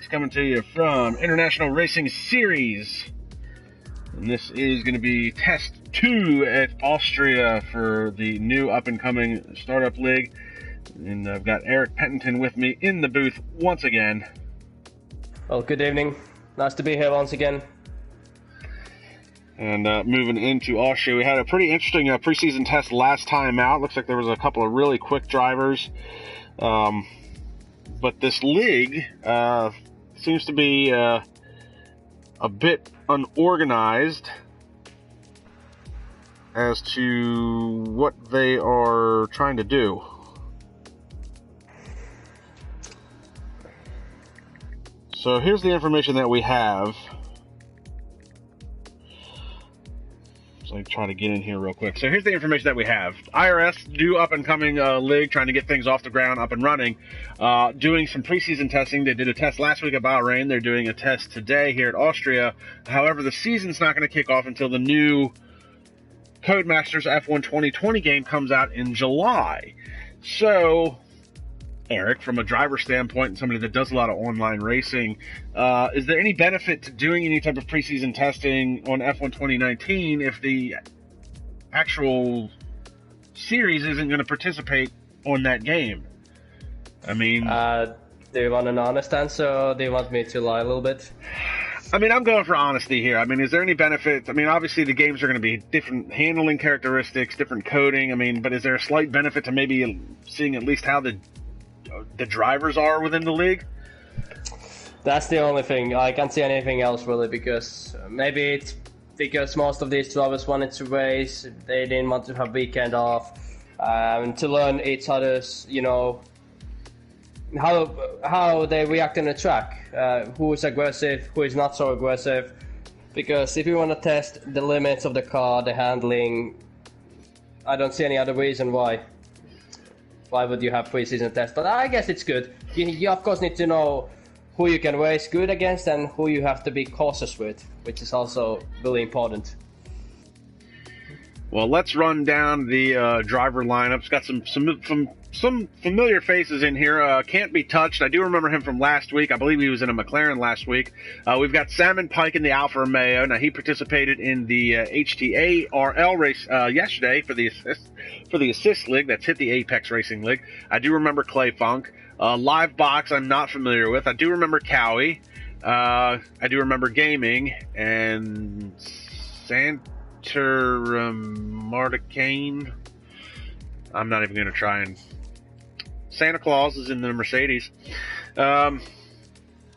Fox coming to you from International Racing Series. And this is going to be Test 2 at Austria for the new up-and-coming Startup League. And I've got Eric Pettington with me in the booth once again. Well, good evening. Nice to be here once again. And moving into Austria, we had a pretty interesting preseason test last time out. Looks like there was a couple of really quick drivers. But this league seems to be a bit unorganized as to what they are trying to do. So here's the information that we have. So I try to get in here real quick. So here's the information that we have. IRS, new up-and-coming league, trying to get things off the ground, up and running. Doing some preseason testing. They did a test last week at Bahrain. They're doing a test today here at Austria. However, the season's not going to kick off until the new Codemasters F1 2020 game comes out in July. So, Eric, from a driver standpoint and somebody that does a lot of online racing, is there any benefit to doing any type of preseason testing on F1 2019 if the actual series isn't going to participate on that game? I mean... do you want an honest answer, or do you want me to lie a little bit? I mean, I'm going for honesty here. I mean, is there any benefit? I mean, obviously the games are going to be different handling characteristics, different coding. I mean, but is there a slight benefit to maybe seeing at least how the drivers are within the league? That's the only thing. I can't see anything else really, because maybe it's because most of these drivers wanted to race, they didn't want to have weekend off, to learn each other's, you know, how they react on the track, who is aggressive, who is not so aggressive. Because if you want to test the limits of the car, the handling, I don't see any other reason why would you have preseason tests. But I guess it's good. You of course need to know who you can race good against and who you have to be cautious with, which is also really important. Well, let's run down the driver lineups. Got some familiar faces in here. Can't Be Touched. I do remember him from last week. I believe he was in a McLaren last week. We've got Salmon Pike in the Alfa Romeo. Now, he participated in the HTARL race yesterday for the Assist League. That's Hit the Apex Racing League. I do remember Clay Funk. Live Box, I'm not familiar with. I do remember Cowie. I do remember Gaming. And Marticane. I'm not even going to try and... Santa Claus is in the Mercedes. We got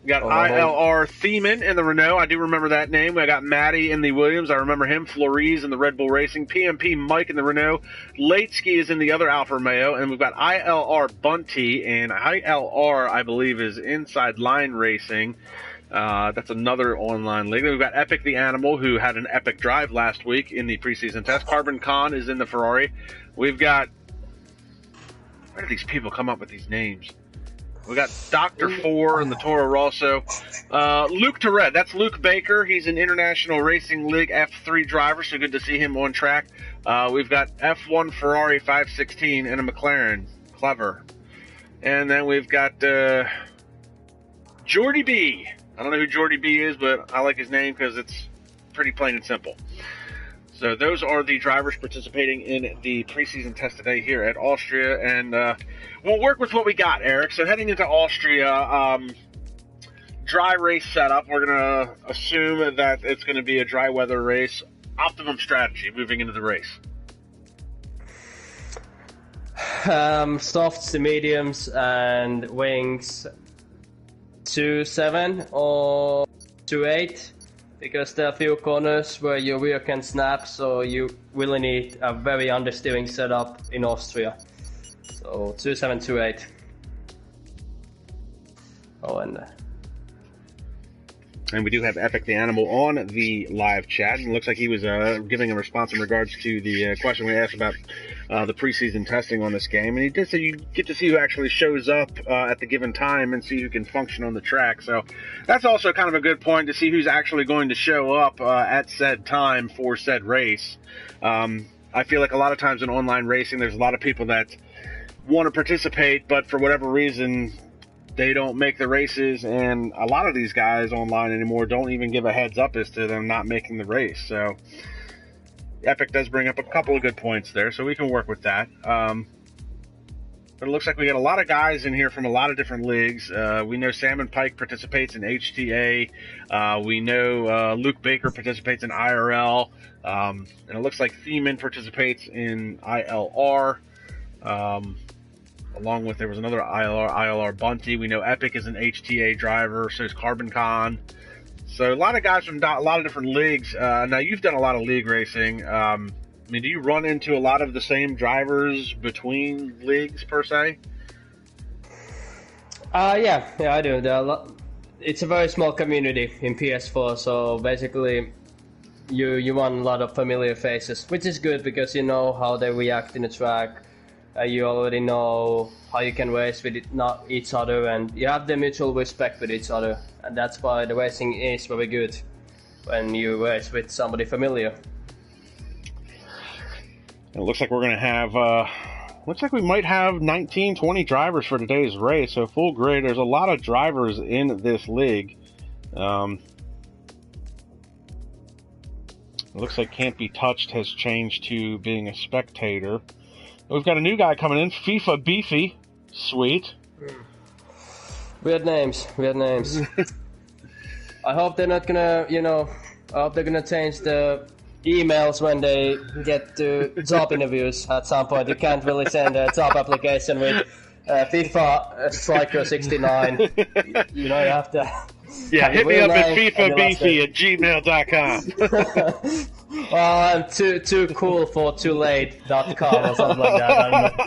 ILR Thiemann in the Renault. I do remember that name. I got Matty in the Williams. I remember him. Flores in the Red Bull Racing. PMP Mike in the Renault. Latesky is in the other Alfa Romeo. And we've got ILR Bunty. And ILR, I believe, is Inside Line Racing. That's another online league. We've got Epic the Animal, who had an epic drive last week in the preseason test. Carbon Khan is in the Ferrari. We've got... Where do these people come up with these names? We got Dr. Four in the Toro Rosso. Luke Tourette, that's Luke Baker. He's an International Racing League F3 driver, so good to see him on track. We've got F1 Ferrari 516 and a McLaren. Clever. And then we've got Jordy B. I don't know who Jordy B is, but I like his name because it's pretty plain and simple. So those are the drivers participating in the preseason test today here at Austria, and we'll work with what we got, Eric. So heading into Austria, dry race setup. We're going to assume that it's going to be a dry weather race. Optimum strategy moving into the race. Softs to mediums and wings 2.7 or 2.8. Because there are a few corners where your rear can snap, so you really need a very understeering setup in Austria. So 2.7, 2.8. Oh, and we do have Epic the Animal on the live chat, and it looks like he was giving a response in regards to the question we asked about the preseason testing on this game. And he did say you get to see who actually shows up at the given time and see who can function on the track. So that's also kind of a good point, to see who's actually going to show up at said time for said race. I feel like a lot of times in online racing, there's a lot of people that want to participate, but for whatever reason, they don't make the races, and a lot of these guys online anymore don't even give a heads up as to them not making the race. So Epic does bring up a couple of good points there, so we can work with that. But it looks like we got a lot of guys in here from a lot of different leagues. We know Salmon Pike participates in HTA. We know Luke Baker participates in IRL. And it looks like Thiemann participates in ILR. Along with, there was another ILR Bunty. We know Epic is an HTA driver, so is Carbon Con. So a lot of guys from a lot of different leagues. Now, you've done a lot of league racing. I mean, do you run into a lot of the same drivers between leagues, per se? Yeah, I do. It's a very small community in PS4, so basically you want a lot of familiar faces, which is good because you know how they react in the track. You already know how you can race with not each other, and you have the mutual respect with each other, and that's why the racing is very good when you race with somebody familiar. It looks like we're going to have, looks like we might have 19, 20 drivers for today's race, so full grid. There's a lot of drivers in this league. It looks like Can't Be Touched has changed to being a spectator. We've got a new guy coming in, FIFA Beefy. Sweet. Weird names. I hope they're not gonna, I hope they're gonna change the emails when they get to job interviews at some point. You can't really send a job application with FIFA Striker 69. You have to. Yeah, hit me up at FIFABeefy@gmail.com. Well, I'm too cool for toolate.com or something like that. I don't know.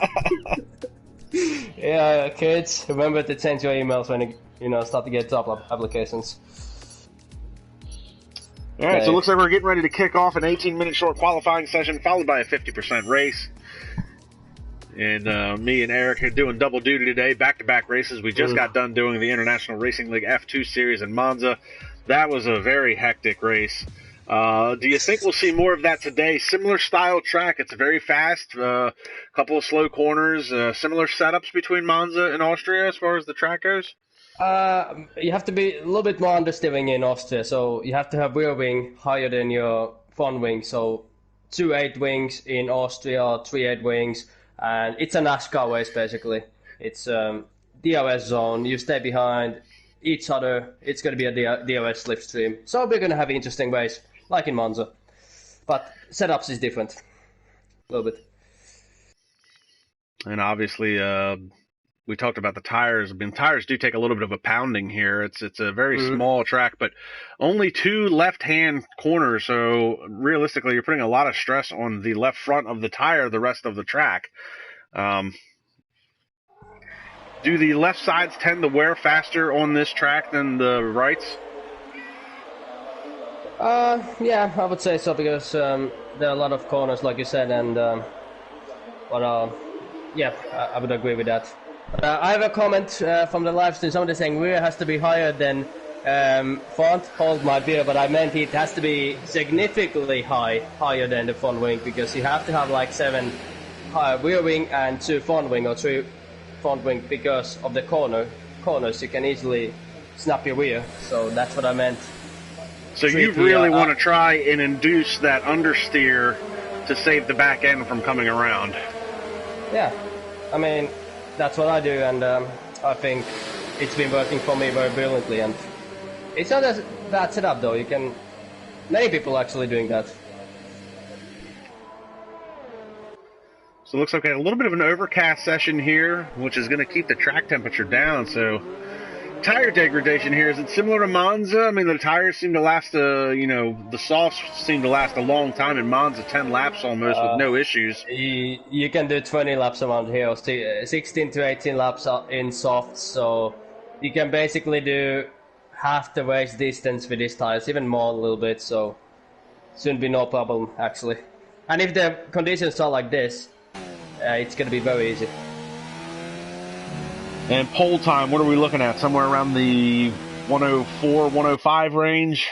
Yeah, kids, remember to change your emails when you start to get job applications. All right, so it looks like we're getting ready to kick off an 18-minute short qualifying session, followed by a 50% race. And me and Eric are doing double duty today, back-to-back races. We just got done doing the International Racing League F2 Series in Monza. That was a very hectic race. Do you think we'll see more of that today? Similar style track. It's very fast, a couple of slow corners, similar setups between Monza and Austria as far as the track goes? You have to be a little bit more understeering in Austria, so you have to have rear wing higher than your front wing. So 2 8 wings in Austria, 3 8 wings. And it's a NASCAR race, basically. It's DRS zone. You stay behind each other. It's going to be a DRS slipstream. So we're going to have an interesting race, like in Monza. But setups is different. A little bit. And obviously, we talked about the tires. I mean, tires do take a little bit of a pounding here. It's a very small track, but only 2 left-hand corners. So realistically, you're putting a lot of stress on the left front of the tire the rest of the track. Do the left sides tend to wear faster on this track than the rights? Yeah, I would say so because there are a lot of corners, like you said, and yeah, I would agree with that. I have a comment from the live stream. Somebody saying rear has to be higher than front. Hold my beer, but I meant it has to be significantly higher than the front wing because you have to have like 7 rear wing and 2 front wing or 3 front wing because of the corners. You can easily snap your rear. So that's what I meant. So you really want to try and induce that understeer to save the back end from coming around. Yeah, I mean. That's what I do, and I think it's been working for me very brilliantly. And it's not a bad setup, though. Many people are actually doing that. So it looks like a little bit of an overcast session here, which is going to keep the track temperature down. So tire degradation here, is it similar to Monza? I mean, the tires seem to last, the softs seem to last a long time in Monza, 10 laps almost with no issues. You can do 20 laps around here, 16 to 18 laps in softs, so you can basically do half the race distance with these tires, even more a little bit, so shouldn't be no problem, actually. And if the conditions are like this, it's going to be very easy. And pole time, what are we looking at? Somewhere around the 104, 105 range?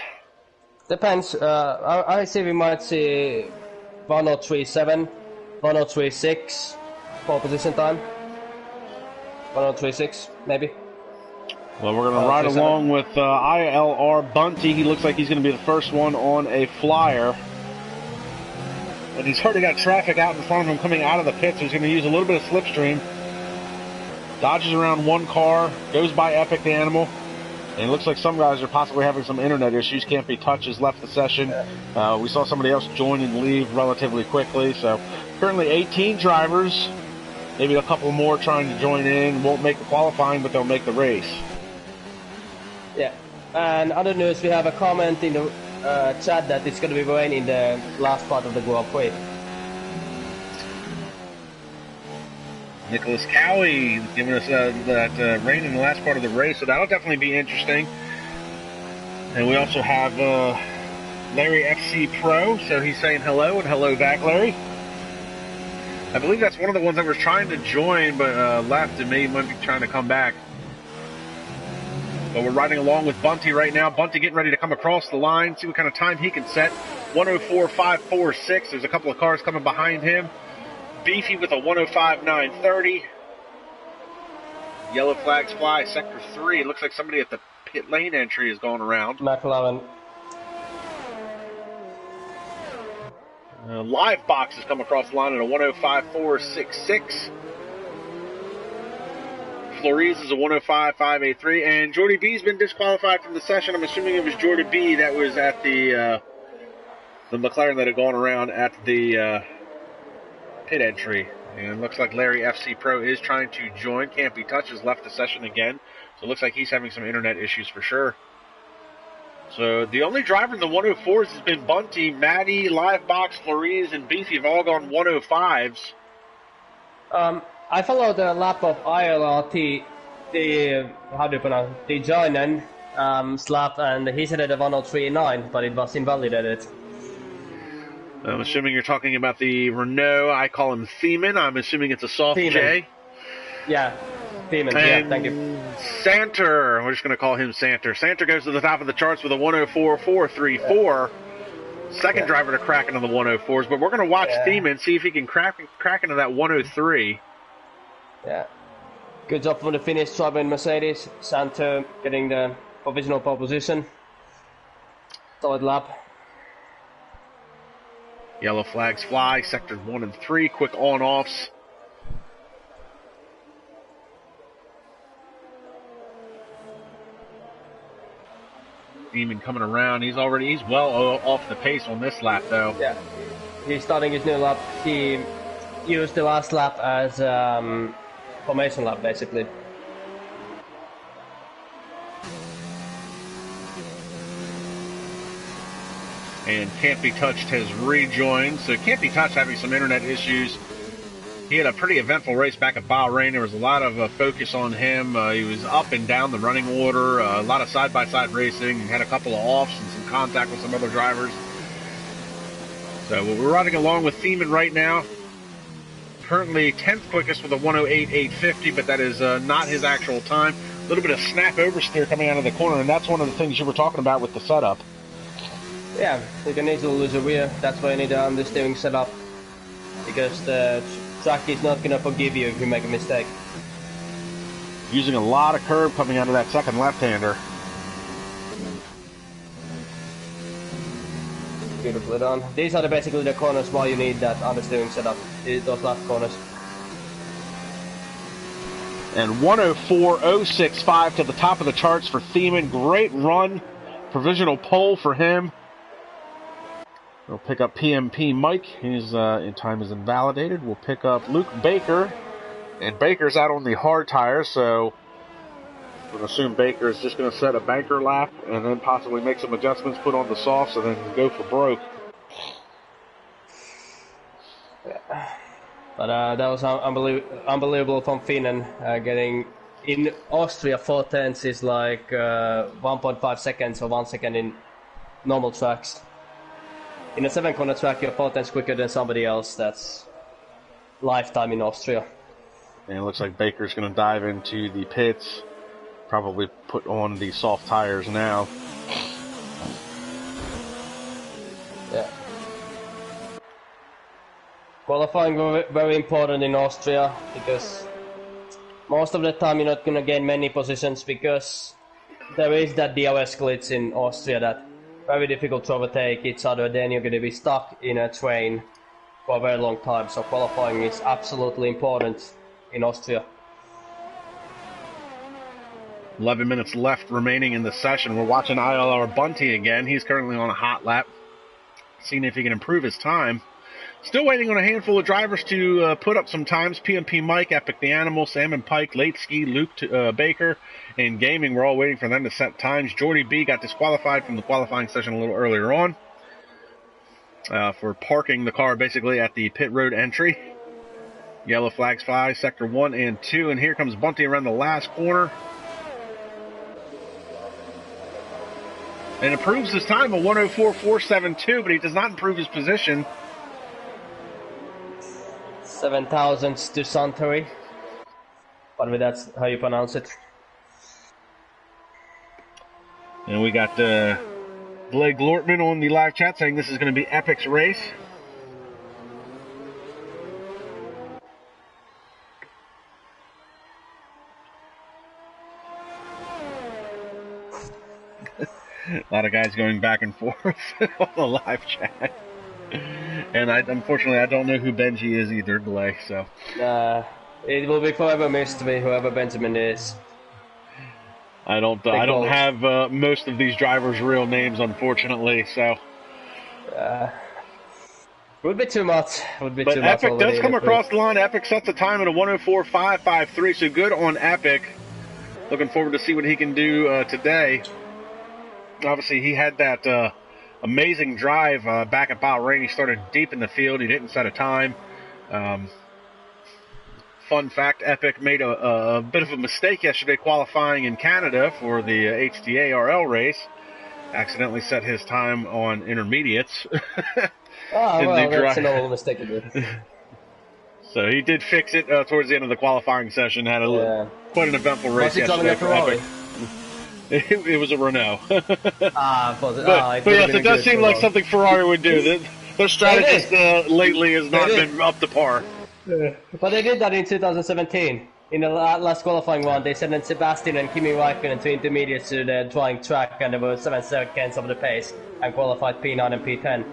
Depends. I see we might see 103.7, 103.6 pole position time. 103.6, maybe. Well, we're going to ride along with ILR Bunty. He looks like he's going to be the first one on a flyer. And he's already got traffic out in front of him coming out of the pits, so he's going to use a little bit of slipstream. Dodges around one car, goes by Epic the Animal. And it looks like some guys are possibly having some internet issues. Can't Be Touched has left the session. We saw somebody else join and leave relatively quickly. So currently 18 drivers. Maybe a couple more trying to join in. Won't make the qualifying, but they'll make the race. Yeah. And other news, we have a comment in the chat that it's going to be rain in the last part of the Grand Prix. Nicholas Cowie giving us that rain in the last part of the race, so that'll definitely be interesting. And we also have Larry FC Pro, so he's saying hello, and hello back, Larry. I believe that's one of the ones that was trying to join, but left, and maybe might be trying to come back. But we're riding along with Bunty right now. Bunty getting ready to come across the line, see what kind of time he can set. 104.546. There's a couple of cars coming behind him. Beefy with a 105.930. Yellow flags fly, sector 3. It looks like somebody at the pit lane entry is going around. McLaren. Live box has come across the line at a 105.466. Flores is a 105.583. And Jordy B's been disqualified from the session. I'm assuming it was Jordy B that was at the McLaren that had gone around at the pit entry. And it looks like Larry FC Pro is trying to join. Can't Be Touched has left the session again. So it looks like he's having some internet issues for sure. So the only driver in the 104s has been Bunty, Maddie, Livebox, Flores, and Beefy have all gone 105s. I followed the lap of ILRT, how do you pronounce it? The Joinen slap, and he said it at 103.9, but it was invalidated. I'm assuming you're talking about the Renault. I call him Thiemann. I'm assuming it's a soft Thiemann. J. Yeah, Thiemann. And yeah, thank you. Santer, we're just going to call him Santer. Santer goes to the top of the charts with a 104.434. Second driver to crack into the 104s, but we're going to watch Thiemann, see if he can crack into that 103. Yeah. Good job for the Finnish driver in Mercedes. Santer getting the provisional pole position. Solid lap. Yellow flags fly, sectors 1 and 3, quick on-offs. Demon coming around. He's well off the pace on this lap, though. Yeah. He's starting his new lap. He used the last lap as formation lap, basically. And Can't Be Touched has rejoined. So Can't Be Touched having some internet issues. He had a pretty eventful race back at Bahrain. There was a lot of focus on him. He was up and down the running order, a lot of side-by-side racing, and had a couple of offs and some contact with some other drivers. So we're riding along with Thiemann right now. Currently 10th quickest with a 108.850, but that is not his actual time. A little bit of snap oversteer coming out of the corner, and that's one of the things you were talking about with the setup. Yeah, you can easily lose a rear. That's why you need the understeering setup, because the track is not going to forgive you if you make a mistake. Using a lot of curb coming out of that second left-hander. Beautifully done. These are basically the corners why you need that understeering setup, those last corners. And 104.065 to the top of the charts for Thiemann. Great run. Provisional pole for him. We'll pick up PMP Mike. His time is invalidated. We'll pick up Luke Baker. And Baker's out on the hard tires, so we're going to assume Baker is just going to set a banker lap and then possibly make some adjustments, put on the softs, and then go for broke. Yeah. But that was unbelievable from Finland. Getting in Austria 4/10 is like 1.5 seconds or 1 second in normal tracks. In a 7-corner track, you're 4/10 quicker than somebody else. That's lifetime in Austria. And it looks like Baker's going to dive into the pits. Probably put on the soft tires now. Yeah. Qualifying very important in Austria because most of the time you're not going to gain many positions because there is that DRS glitch in Austria that very difficult to overtake each other, then you're going to be stuck in a train for a very long time, so qualifying is absolutely important in Austria. 11 minutes left remaining in the session. We're watching ILR Bunty again. He's currently on a hot lap, seeing if he can improve his time. Still waiting on a handful of drivers to put up some times. PMP Mike, Epic the Animal, Salmon Pike, Late Ski, Luke Baker, and Gaming. We're all waiting for them to set times. Jordy B got disqualified from the qualifying session a little earlier on for parking the car basically at the pit road entry. Yellow flags fly, sector 1 and 2, and here comes Bunty around the last corner. And improves his time, a 104.472, but he does not improve his position. 7 thousandths to Santori. But that's how you pronounce it. And we got Blake Glortman on the live chat saying this is going to be Epic's race. A lot of guys going back and forth on the live chat. And unfortunately, I don't know who Benji is either, Blake, so. It will be forever mystery, whoever Benjamin is. I don't have most of these drivers' real names, unfortunately, so. Would be too much. Would be but too much. Epic does come across the line. Epic sets a time at a 104.553, so good on Epic. Looking forward to see what he can do today. Obviously, he had that amazing drive back at Bahrain. He started deep in the field. He didn't set a time. Fun fact, Epic made a bit of a mistake yesterday qualifying in Canada for the HDA-RL race. Accidentally set his time on intermediates. That's an old mistake to do. So he did fix it towards the end of the qualifying session. Had quite an eventful race yesterday for Epic. It was a Renault. But yes, it does seem like something Ferrari would do. Their strategist lately has not been up to par. But they did that in 2017. In the last qualifying one, they sent Sebastian and Kimi Räikkönen to intermediates to the drawing track, and they were 7 seconds of the pace and qualified P9 and P10.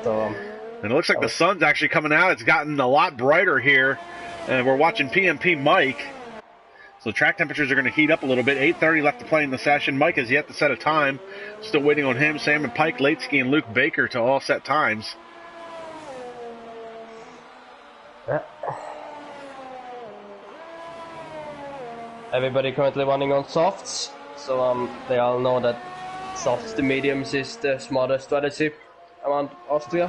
So, and it looks like the sun's actually coming out. It's gotten a lot brighter here. We're watching PMP Mike. So track temperatures are going to heat up a little bit. 8:30 left to play in the session. Mike has yet to set a time. Still waiting on him. Sam and Pike, Late Ski, and Luke Baker to all set times. Everybody currently running on softs. So they all know that softs to mediums is the smarter strategy around Austria.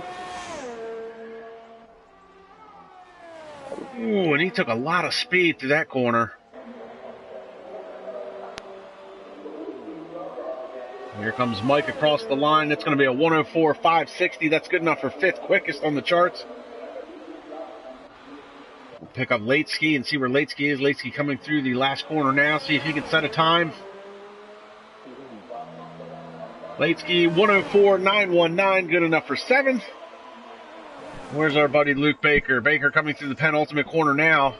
Ooh, and he took a lot of speed through that corner. Here comes Mike across the line. It's going to be a 104.560. That's good enough for 5th quickest on the charts. We'll pick up Late Ski and see where Late Ski is. Late Ski coming through the last corner now. See if he can set a time. Late Ski 104.919. Good enough for 7th. Where's our buddy Luke Baker? Baker coming through the penultimate corner now.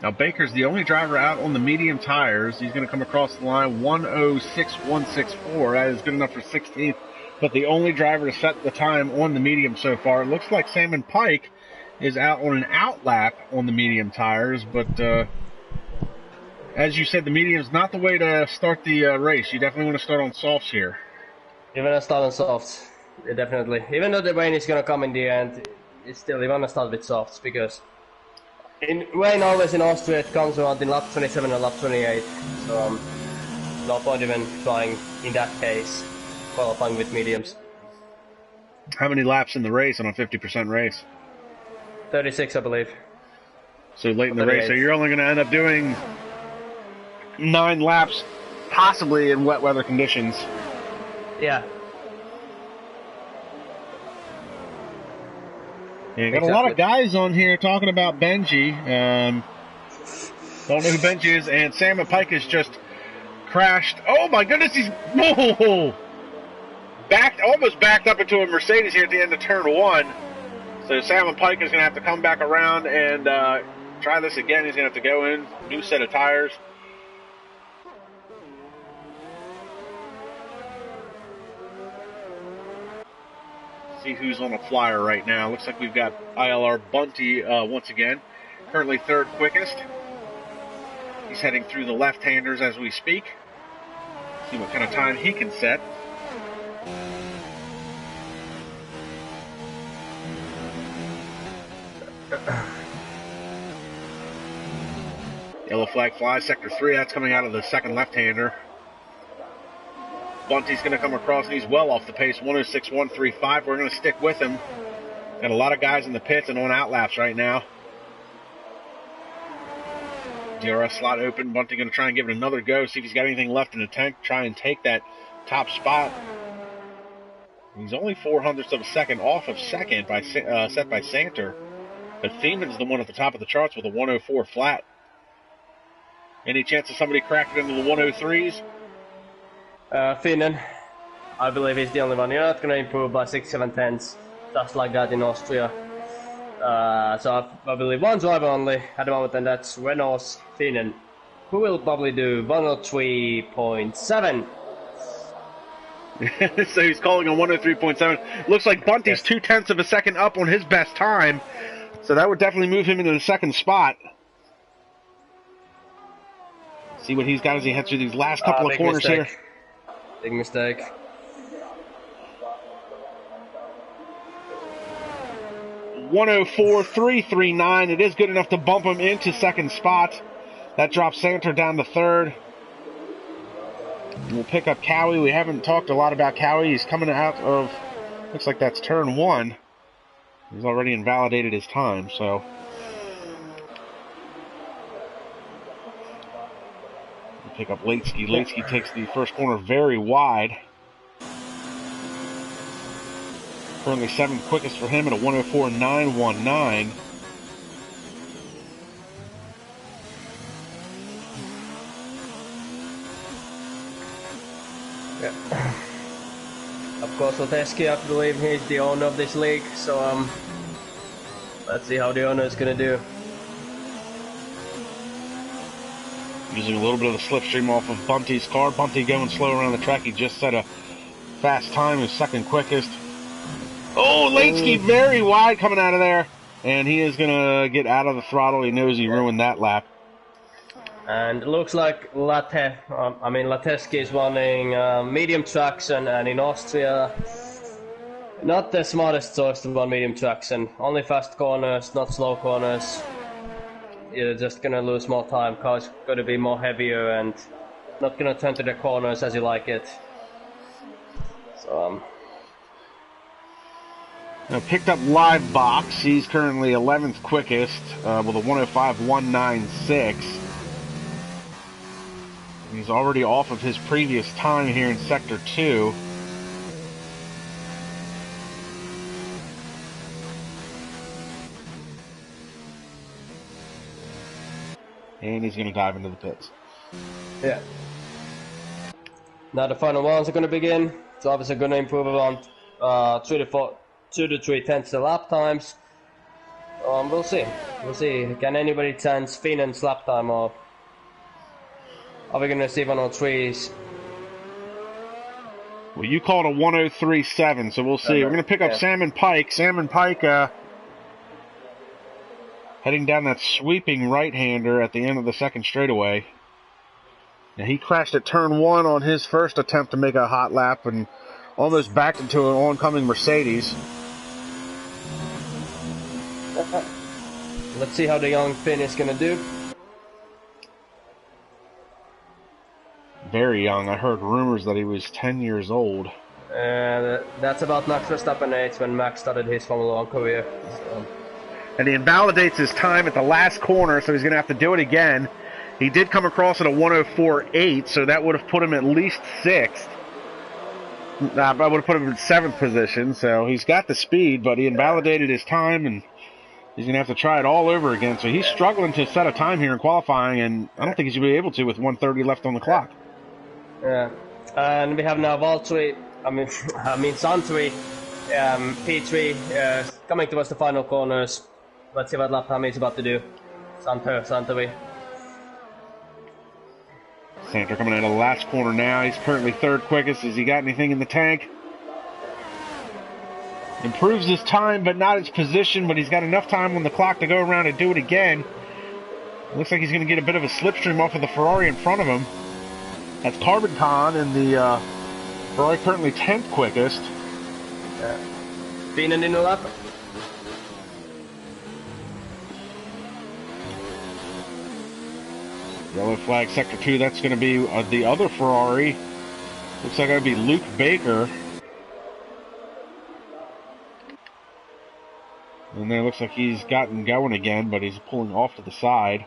Now, Baker's the only driver out on the medium tires. He's going to come across the line 106.164. That is good enough for 16th. But the only driver to set the time on the medium so far. It looks like Salmon Pike is out on an out lap on the medium tires. But as you said, the medium's not the way to start the race. You definitely want to start on softs here. You want to start on softs. Yeah, definitely. Even though the rain is going to come in the end, it's still, you want to start with softs because rain always in Austria, it comes around in lap 27 or lap 28, so no point even trying in that case, qualifying with mediums. How many laps in the race on a 50% race? 36, I believe. So late in the race, so you're only going to end up doing 9 laps, possibly in wet weather conditions. Yeah. Yeah, got a lot of guys on here talking about Benji. Don't know who Benji is. And Salmon Pike has just crashed. Oh my goodness, he's almost backed up into a Mercedes here at the end of turn 1. So Salmon Pike is going to have to come back around and try this again. He's going to have to go in, new set of tires. See who's on a flyer right now. Looks like we've got ILR Bunty once again, currently third quickest. He's heading through the left-handers as we speak. See what kind of time he can set. Yellow flag flies, sector 3. That's coming out of the second left-hander. Bunty's going to come across, and he's well off the pace, 106.135. We're going to stick with him. Got a lot of guys in the pits and on outlaps right now. DRS slot open. Bunty going to try and give it another go, see if he's got anything left in the tank, try and take that top spot. He's only 0.04 of a second off of second, set by Santer. But Thieman's the one at the top of the charts with a 104 flat. Any chance of somebody cracking into the 103s? Finnan, I believe he's the only one. You're not going to improve by 6-7 tenths, just like that in Austria. So I believe one driver only at the moment, and that's Renault's Finnan, who will probably do 103.7. So he's calling a 103.7. Looks like Bunty's 0.2 of a second up on his best time, so that would definitely move him into the second spot. See what he's got as he heads through these last couple of corners here. Big mistake. .104.339. It is good enough to bump him into second spot. That drops Santer down to third. We'll pick up Cowie. We haven't talked a lot about Cowie. He's coming out of, looks like that's turn 1. He's already invalidated his time, so. We'll pick up Latesky. Latesky takes the first corner very wide. Currently 7th quickest for him at a 104.919. Yeah. Of course, Latesky, I believe he's the owner of this league, so let's see how the owner is going to do. Using a little bit of the slipstream off of Bunty's car. Bunty going slow around the track. He just set a fast time, his 2nd quickest. Oh, Latesky very wide coming out of there. And he is going to get out of the throttle. He knows he ruined that lap. And it looks like Latesky is running medium tracks, and in Austria, not the smartest choice to run medium tracks, and only fast corners, not slow corners. You're just going to lose more time. Car's going to be more heavier and not going to turn to the corners as you like it. So, Now picked up Live Box. He's currently 11th quickest with a 105.196. He's already off of his previous time here in Sector 2. And he's going to dive into the pits. Yeah. Now the final ones are going to begin. Drivers are going to improve around 2 to 3 tenths the lap times. We'll see. We'll see. Can anybody chance Finnan's lap time, or are we going to see 103s? Well, you called a 103.7, so we'll see. We're going to pick up Salmon Pike. Salmon Pike heading down that sweeping right-hander at the end of the second straightaway. Now, he crashed at turn 1 on his first attempt to make a hot lap and almost backed into an oncoming Mercedes. Let's see how the young Finn is going to do. Very young. I heard rumors that he was 10 years old. That's about Max Verstappen age when Max started his Formula 1 career. So. And he invalidates his time at the last corner, so he's going to have to do it again. He did come across at a 104.8, so that would have put him at least 6th. I would have put him in 7th position, so he's got the speed, but he invalidated his time, and he's going to have to try it all over again. So he's struggling to set a time here in qualifying, and I don't think he's going to be able to with 1:30 left on the clock. Yeah, and we have now Valtteri, Santeri P3 coming towards the final corners. Let's see what lap time he's about to do. Santori. Sandro coming out of the last corner now. He's currently third quickest. Has he got anything in the tank? Improves his time, but not his position. But he's got enough time on the clock to go around and do it again. Looks like he's going to get a bit of a slipstream off of the Ferrari in front of him. That's Carbon Con in the Ferrari currently 10th quickest. Fienen in the lap. Yellow flag, sector 2. That's going to be the other Ferrari. Looks like that would be Luke Baker. And then it looks like he's gotten going again, but he's pulling off to the side.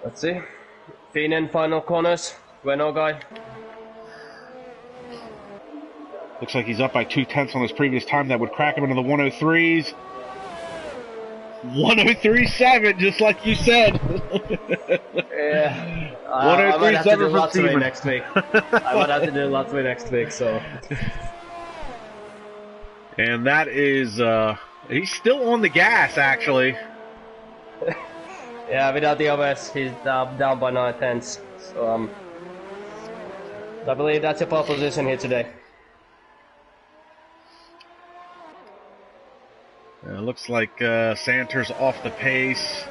Let's see. Fienen final corners. Renault guy. Looks like he's up by 2/10 on his previous time. That would crack him into the 103s. 103.7, just like you said. Yeah. I might have to do lots of it next week. I might have to do lots of it next week, so. And that is, he's still on the gas, actually. Yeah, without the IRS, he's down by 9/10. So, I believe that's a pole position here today. Looks like Santer's off the pace.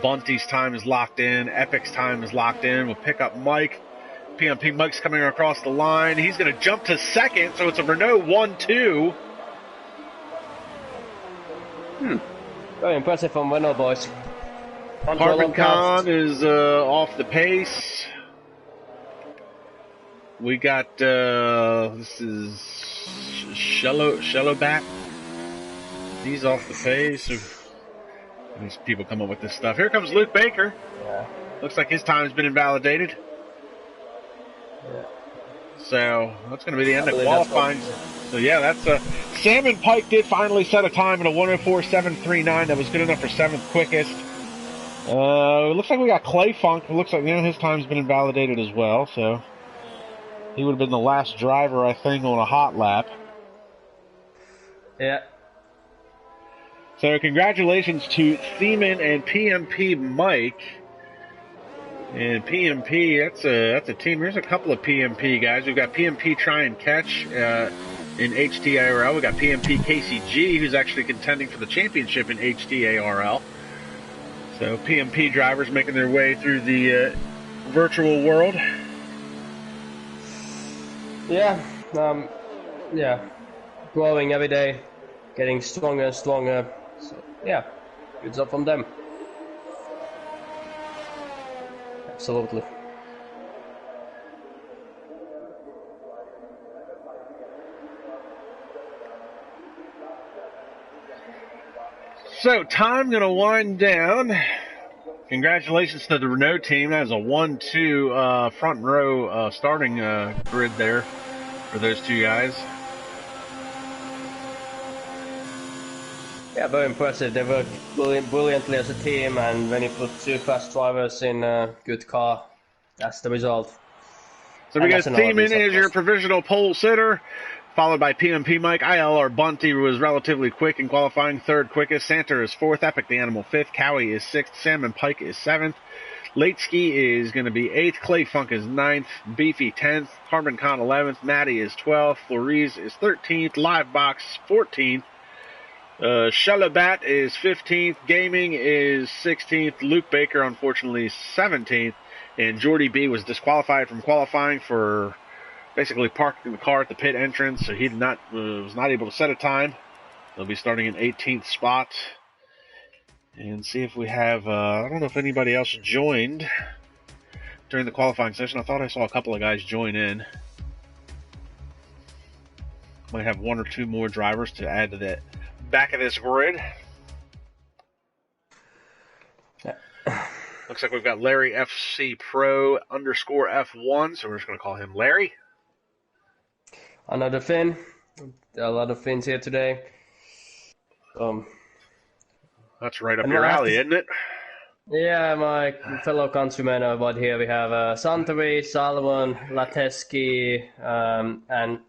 Bunty's time is locked in. Epic's time is locked in. We'll pick up Mike. PMP Mike's coming across the line. He's going to jump to second, so it's a Renault 1-2. Very impressive from Renault, boys. Carbon Con is off the pace. We got, this is Shellobat. He's off the pace. These people come up with this stuff. Here comes Luke Baker. Yeah. Looks like his time's been invalidated. Yeah. So that's going to be the end of qualifying. So yeah, that's Sam and Pike did finally set a time at a 104.739 that was good enough for 7th quickest. It looks like we got Clay Funk. It looks like his time's been invalidated as well. So he would have been the last driver, I think, on a hot lap. Yeah. So congratulations to Seaman and PMP Mike. And PMP, that's a team. There's a couple of PMP guys. We've got PMP Try and Catch in HTARL. We've got PMP KCG, who's actually contending for the championship in HTARL. So PMP drivers making their way through the virtual world. Yeah. Yeah. Growing every day, getting stronger and stronger. So, yeah, good job from them. Absolutely. So, time going to wind down. Congratulations to the Renault team. That is a 1-2 front row starting grid there for those two guys. Yeah, very impressive. They worked brilliantly as a team, and when you put two fast drivers in a good car, that's the result. So we got Seaman as your provisional pole sitter, followed by PMP Mike. ILR Bunty was relatively quick in qualifying, 3rd quickest. Santer is 4th. Epic the Animal 5th. Cowie is 6th. Salmon Pike is 7th. Late Ski is going to be 8th. Clay Funk is 9th. Beefy 10th. Carbon Con 11th. Matty is 12th. Flores is 13th. Live Box 14th. Shellabat is 15th. Gaming is 16th. Luke Baker, unfortunately, 17th. And Jordy B was disqualified from qualifying for basically parking the car at the pit entrance, so he was not able to set a time. They'll be starting in 18th spot. And see if we have, I don't know if anybody else joined during the qualifying session. I thought I saw a couple of guys join in. Might have 1 or 2 more drivers to add to the back of this grid. Yeah. Looks like we've got Larry FC Pro _F1, so we're just going to call him Larry. Another Finn. There are a lot of Finns here today. That's right up your alley, isn't it? Yeah, my fellow countrymen about here we have Santeri, Salmon, Lateski, and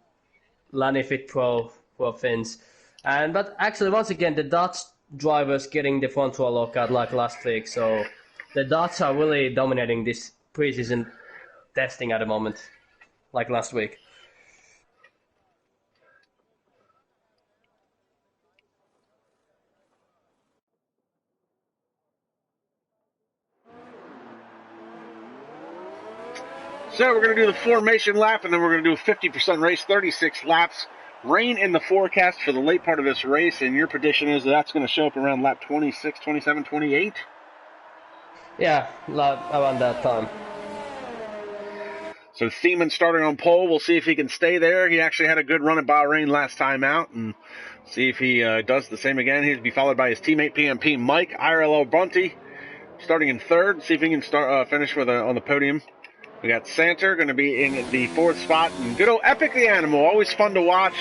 Lanifit Pro Finns. But actually, once again, the Dutch drivers getting the front row lockout like last week, so the Dutch are really dominating this preseason testing at the moment, like last week. So we're going to do the formation lap, and then we're going to do a 50% race, 36 laps. Rain in the forecast for the late part of this race, and your prediction is that's going to show up around lap 26, 27, 28? Yeah, around that time. So Thiemann starting on pole. We'll see if he can stay there. He actually had a good run at Bahrain last time out, and see if he does the same again. He'll be followed by his teammate PMP Mike, IRL Bunty, starting in third. See if he can finish with on the podium. We got Santer going to be in the fourth spot. And good old Epic the Animal, always fun to watch.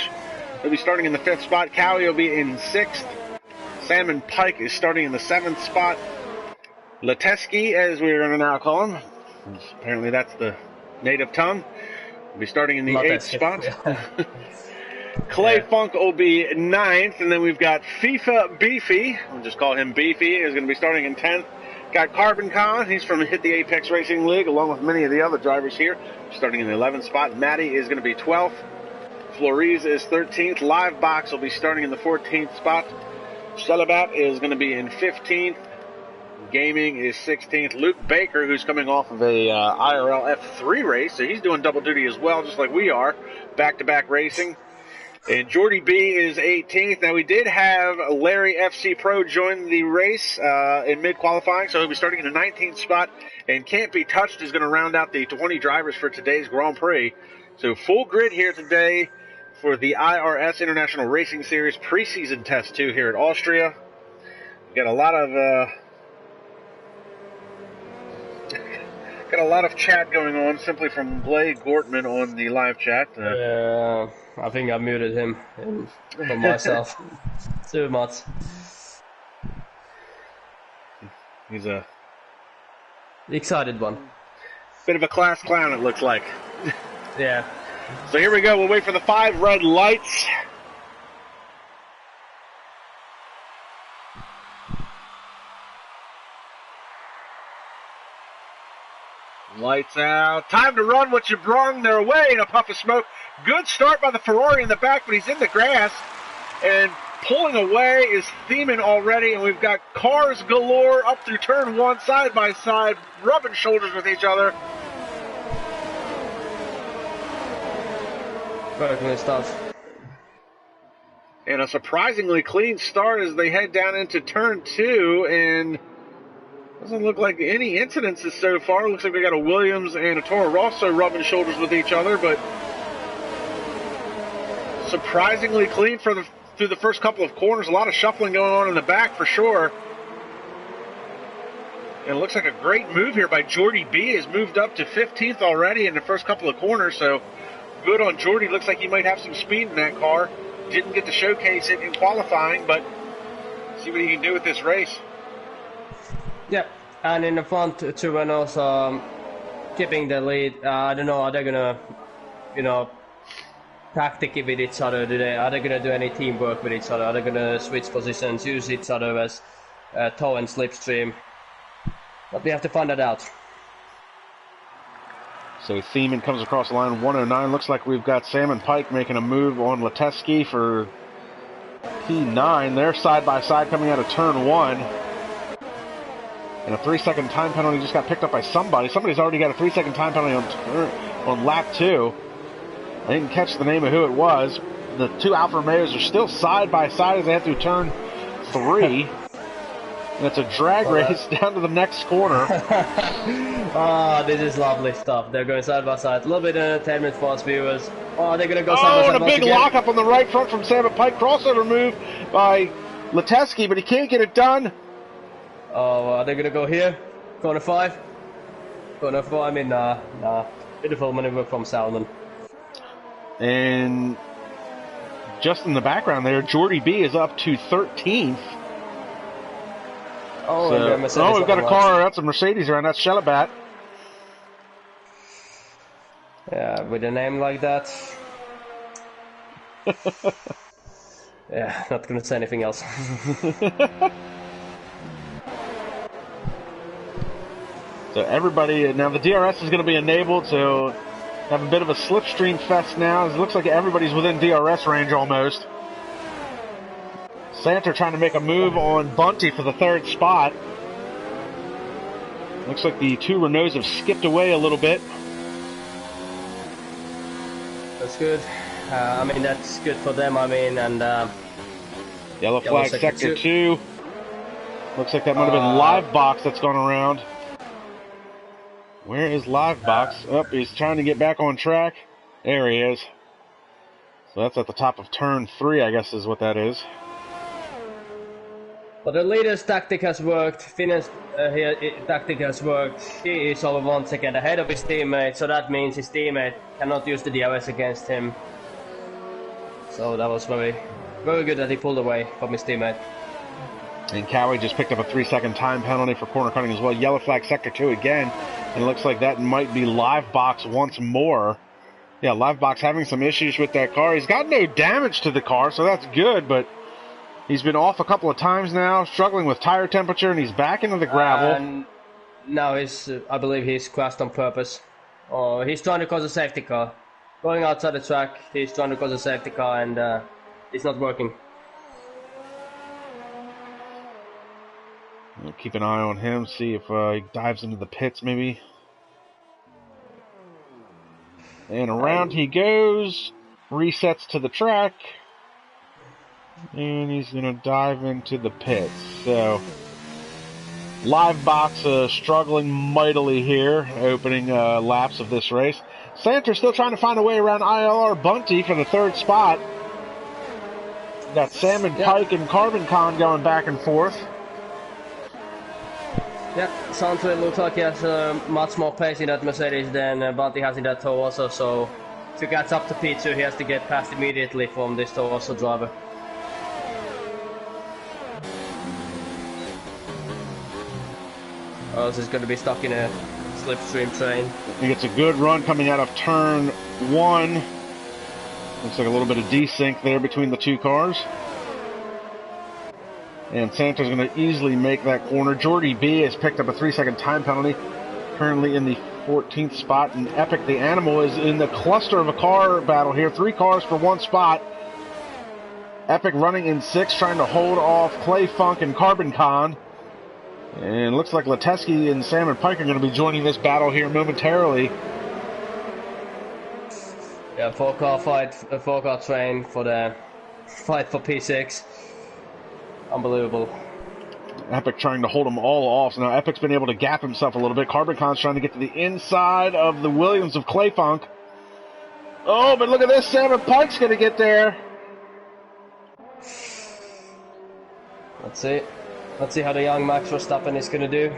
He'll be starting in the fifth spot. Cowie will be in sixth. Salmon Pike is starting in the seventh spot. Lateski, as we're going to now call him. Apparently that's the native tongue. Will be starting in the eighth spot. Clay Funk will be ninth. And then we've got FIFA Beefy. We'll just call him Beefy. Is going to be starting in 10th. Got Carbon Con, he's from Hit the Apex Racing League, along with many of the other drivers here, starting in the 11th spot. Matty is going to be 12th. Flores is 13th. Live Box will be starting in the 14th spot. Celibat is going to be in 15th. Gaming is 16th. Luke Baker, who's coming off of a IRL F3 race, so he's doing double duty as well, just like we are, back-to-back racing. And Jordy B is 18th. Now, we did have Larry FC Pro join the race in mid-qualifying, so he'll be starting in the 19th spot. And Can't Be Touched is going to round out the 20 drivers for today's Grand Prix. So full grid here today for the IRS International Racing Series preseason test 2 here at Austria. Got a lot of chat going on simply from Blade Gortman on the live chat. I think I muted him for myself too much. He's a excited one. Bit of a class clown, it looks like. Yeah. So here we go. We'll wait for the 5 red lights. Lights out. Time to run what you brung. They're away in a puff of smoke. Good start by the Ferrari in the back, but he's in the grass. And pulling away is Thiemann already, and we've got cars galore up through turn 1, side by side, rubbing shoulders with each other. Very clean stuff. And a surprisingly clean start as they head down into turn 2, and doesn't look like any incidences so far. Looks like we got a Williams and a Toro Rosso rubbing shoulders with each other, but surprisingly clean through the first couple of corners. A lot of shuffling going on in the back for sure. And it looks like a great move here by Jordy B. Has moved up to 15th already in the first couple of corners, so good on Jordy. Looks like he might have some speed in that car. Didn't get to showcase it in qualifying, but see what he can do with this race. Yep, and in the front, two Renaults keeping the lead. I don't know, are they gonna, tactic with each other? Are they gonna do any teamwork with each other? Are they gonna switch positions, use each other as tow and slipstream? But we have to find that out. So Thiemann comes across the line 109. Looks like we've got Salmon Pike making a move on Lateski for P9. They're side by side coming out of turn 1. And a 3-second time penalty just got picked up by somebody. Somebody's already got a 3-second time penalty on lap 2. I didn't catch the name of who it was. The two Alfa Romeos are still side by side as they head through turn 3. And it's a drag race down to the next corner. This is lovely stuff. They're going side by side. A little bit of entertainment for us viewers. They're going to go side by side. And a big lockup on the right front from Salmon Pike. Crossover move by Lateski, but he can't get it done. Are they going to go here? Corner 5? Corner 4, I mean, nah. Beautiful maneuver from Salmon. And just in the background there, Jordy B is up to 13th. Oh, So, and the Mercedes we've got a F1 car. That's a Mercedes around. That's Shelabat. Yeah, with a name like that. Yeah, not gonna say anything else. So everybody, now the DRS is going to be enabled, so have a bit of a slipstream fest now. It looks like everybody's within DRS range almost. Sandro trying to make a move on Bunty for the third spot. Looks like the two Renaults have skipped away a little bit. That's good. I mean, that's good for them, I mean, and... Yellow flag sector 2. Looks like that might have been Live Box that's gone around. Where is Live Box? He's trying to get back on track. There he is. So that's at the top of turn 3, I guess is what that is. But the leader's tactic has worked. Finn's tactic has worked. He is over 1 second ahead of his teammate, so that means his teammate cannot use the DRS against him. So that was very, very good that he pulled away from his teammate. And Cowie just picked up a 3-second time penalty for corner cutting as well. Yellow flag sector 2 again. And it looks like that might be Live Box once more. Yeah, Live Box having some issues with that car. He's got no damage to the car, so that's good, but he's been off a couple of times now, struggling with tire temperature, and he's back into the gravel. Now I believe he's crashed on purpose. Or he's trying to cause a safety car. Going outside the track, he's trying to cause a safety car, and it's not working. We'll keep an eye on him, see if he dives into the pits maybe. And around he goes, resets to the track, and he's going to dive into the pits. So, Live Box struggling mightily here, opening laps of this race. Sandro still trying to find a way around ILR Bunty for the third spot. Got Salmon Pike and Carbon Con going back and forth. Yeah, Sandro looks like he has much more pace in that Mercedes than Bunty has in that Toyota, so to catch up to P2 he has to get past immediately from this Toyota driver. Or else he's going to be stuck in a slipstream train. He gets a good run coming out of turn 1. Looks like a little bit of desync there between the two cars. And Sandro's going to easily make that corner. Jordy B has picked up a 3-second time penalty. Currently in the 14th spot. And Epic the Animal is in the cluster of a car battle here. 3 cars for 1 spot. Epic running in 6th, trying to hold off Clay Funk and Carbon Con. And it looks like Leteski and Salmon Pike are going to be joining this battle here momentarily. Yeah, 4-car fight, a 4-car train for the fight for P6. Unbelievable. Epic trying to hold them all off. So now Epic's been able to gap himself a little bit. Carbon Con's trying to get to the inside of the Williams of Clay Funk. Oh, but look at this. Salmon Pike's going to get there. Let's see. Let's see how the young Max Verstappen is going to do.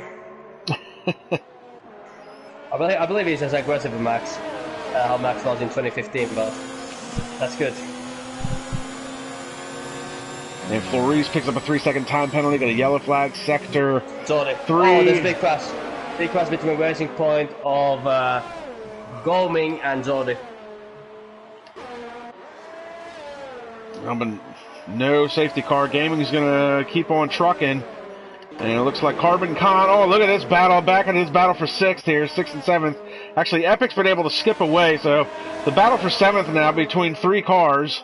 I believe he's as aggressive as Max. How Max was in 2015, but that's good. And Flores picks up a 3-second time penalty, got a yellow flag, sector 3. Oh, there's big crash. Big crash between Racing Point of Goming and Jordi. No safety car. Gaming is going to keep on trucking. And it looks like Carbon Con. Oh, look at this battle. Back in his battle for 6th here, 6th and 7th. Actually, Epic's been able to skip away, so the battle for 7th now between 3 cars.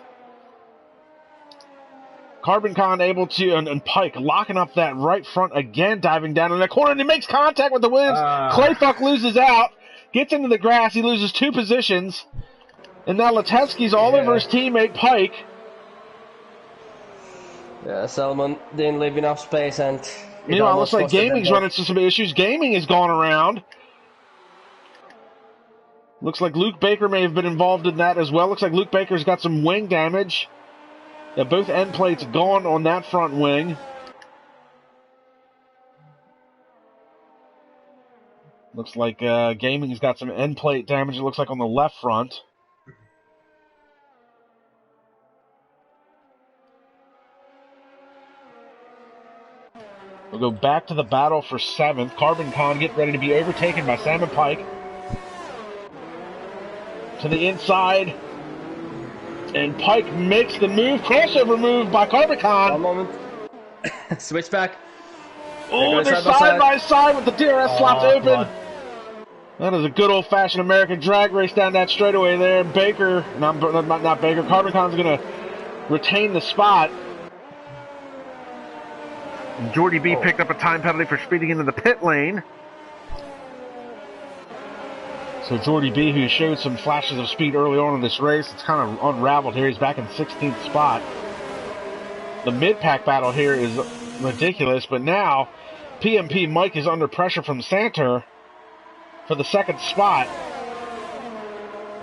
Carbon Con able to, and Pike locking up that right front again, diving down in the corner, and he makes contact with the Williams. Clay Funk loses out, gets into the grass, he loses 2 positions. And now Leteski's all over his teammate Pike. Yeah, Salmon didn't leave enough space, and meanwhile, it looks like Gaming's running into some issues. Gaming has gone around. Looks like Luke Baker may have been involved in that as well. Looks like Luke Baker's got some wing damage. Yeah, both end plates gone on that front wing. Looks like Gaming's got some end plate damage, it looks like on the left front. Look go back to the battle for 7th. Carbon Con getting ready to be overtaken by Sam and Pike. To the inside. And Pike makes the move. Crossover move by Carbon Con. One moment. Switch back. Oh, they're side by side with the DRS slots open. That is a good old-fashioned American drag race down that straightaway there. Baker, not Baker, Carbon Con's going to retain the spot. And Jordy B picked up a time penalty for speeding into the pit lane. So Jordy B, who showed some flashes of speed early on in this race, it's kind of unraveled here. He's back in 16th spot. The mid-pack battle here is ridiculous, but now PMP Mike is under pressure from Santer for the 2nd spot.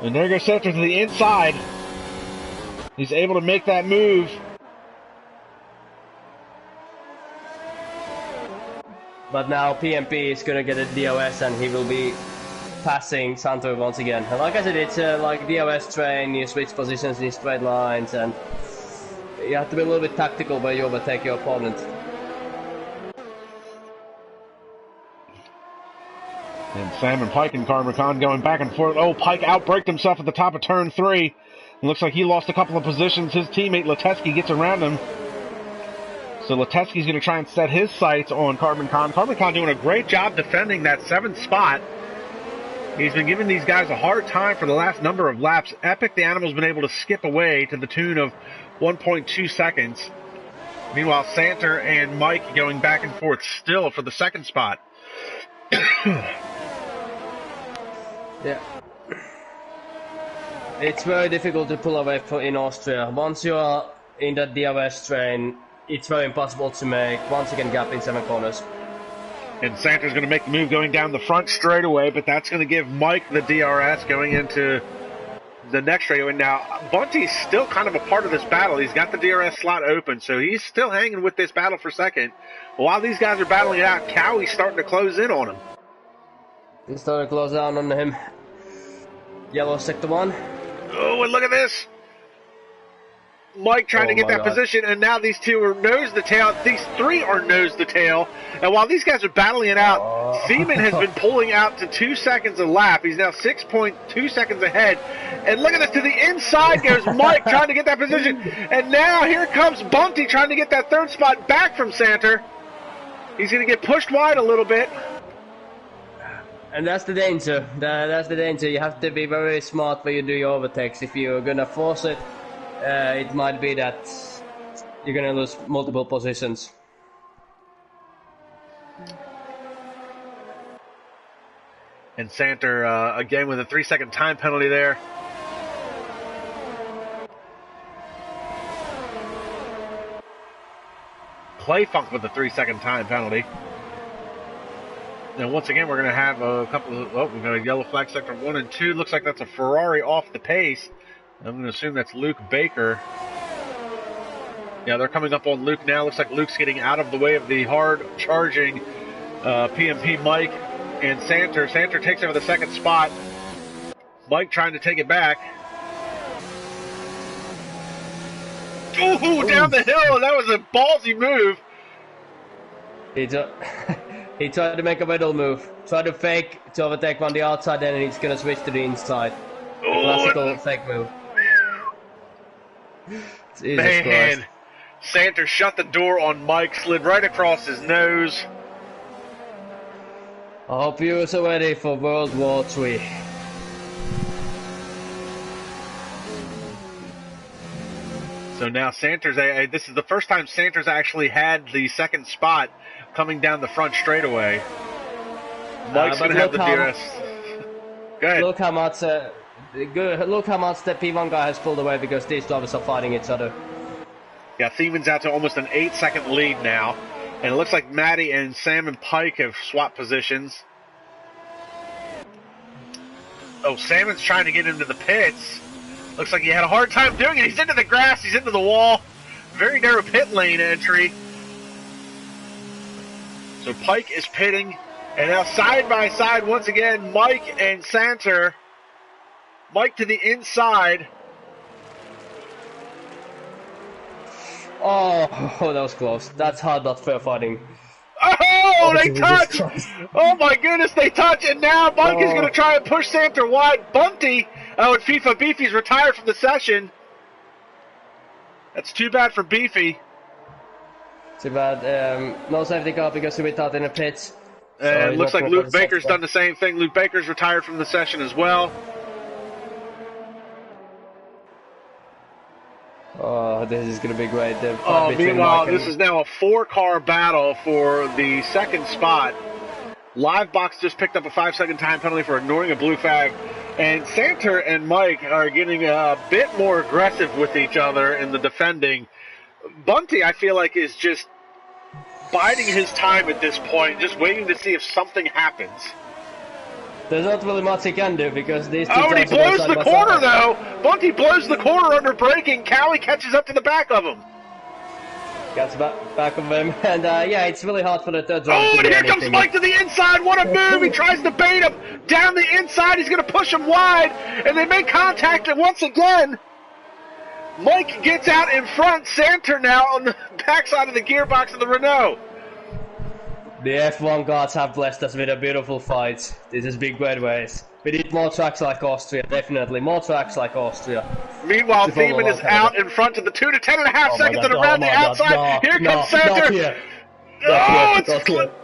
And there goes Santer to the inside. He's able to make that move. But now PMP is going to get a DOS and he will be passing Santo once again. And like I said, it's like DOS train, you switch positions in straight lines and you have to be a little bit tactical where you overtake your opponent. And Sam and Pike and Carbon Con going back and forth. Oh, Pike outbraked himself at the top of turn 3. It looks like he lost a couple of positions. His teammate Leteski gets around him. So Leteski's going to try and set his sights on Carbon Con. Carbon Con doing a great job defending that 7th spot. He's been giving these guys a hard time for the last number of laps. Epic, the animal's been able to skip away to the tune of 1.2 seconds. Meanwhile, Santer and Mike going back and forth still for the 2nd spot. Yeah. It's very difficult to pull away in Austria. Once you are in that DRS train, it's very impossible to make 1 second gap in 7 corners. And Santer's going to make the move going down the front straightaway, but that's going to give Mike the DRS going into the next straightaway. Now, Bunty's still kind of a part of this battle. He's got the DRS slot open, so he's still hanging with this battle for 2nd. While these guys are battling it out, Cowie's starting to close in on him. He's starting to close down on him. Yellow sector 1. Oh, and look at this. Mike trying to get that position, and now these two are nose to tail. These 3 are nose to tail. And while these guys are battling it out, Seaman has been pulling out to 2 seconds a lap. He's now 6.2 seconds ahead. And look at this, to the inside goes Mike trying to get that position. And now here comes Bunty trying to get that 3rd spot back from Santer. He's going to get pushed wide a little bit. And that's the danger. That's the danger. You have to be very smart when you do your overtakes. If you're gonna force it, it might be that you're gonna lose multiple positions. And Santer again with a 3-second time penalty there. Clay Funk with a 3-second time penalty. And once again, we're going to have a couple of... Oh, we've got a yellow flag sector 1 and 2. Looks like that's a Ferrari off the pace. I'm going to assume that's Luke Baker. Yeah, they're coming up on Luke now. Looks like Luke's getting out of the way of the hard-charging PMP Mike and Santer. Santer takes over the 2nd spot. Mike trying to take it back. Ooh, down the hill. That was a ballsy move. He tried to make a middle move. Tried to fake to overtake on the outside, and he's going to switch to the inside. Classical fake move. Jesus Christ. Santer shut the door on Mike, slid right across his nose. I hope you are ready for World War III. So now Santer's... this is the first time Santer's actually had the 2nd spot coming down the front straightaway. Mike's going to have the DRS. Go ahead. Look how much the P1 guy has pulled away because these drivers are fighting each other. Yeah, Thieman's out to almost an 8-second lead now. And it looks like Matty and Sam and Pike have swapped positions. Oh, Salmon's trying to get into the pits. Looks like he had a hard time doing it. He's into the grass. He's into the wall. Very narrow pit lane entry. So Pike is pitting. And now side by side once again, Mike and Santer. Mike to the inside. Oh, that was close. That's hard, not fair fighting. Oh, Oh, they touch! Oh my goodness, they touch, and now Mike is going to try and push Sandro wide. Bunty, and FIFA Beefy's retired from the session. That's too bad for Beefy. Too bad. No safety car because he went out in the pits. And it looks like Luke Baker's done the same thing. Luke Baker's retired from the session as well. Oh, this is going to be great. Meanwhile, this is now a 4-car battle for the second spot. Livebox just picked up a 5-second time penalty for ignoring a blue flag. And Sandro and Mike are getting a bit more aggressive with each other in the defending. Bunty, I feel like, is just biding his time at this point, just waiting to see if something happens. There's not really much he can do because these two... Oh, and he blows the corner, though! Bunty blows the corner under braking. Cowie catches up to the back of him. Gets back of him, and yeah, it's really hard for the third driver to do anything. Comes Mike to the inside. What a move! He tries to bait him down the inside. He's going to push him wide, and they make contact, and once again, Mike gets out in front. Sandro now on the backside of the gearbox of the Renault. The F1 gods have blessed us with a beautiful fight. This is big red ways. We need more tracks like Austria, definitely. More tracks like Austria. Meanwhile, Thiemann is out in front of the 2 to 10.5 seconds and around the outside. Here comes Sandro.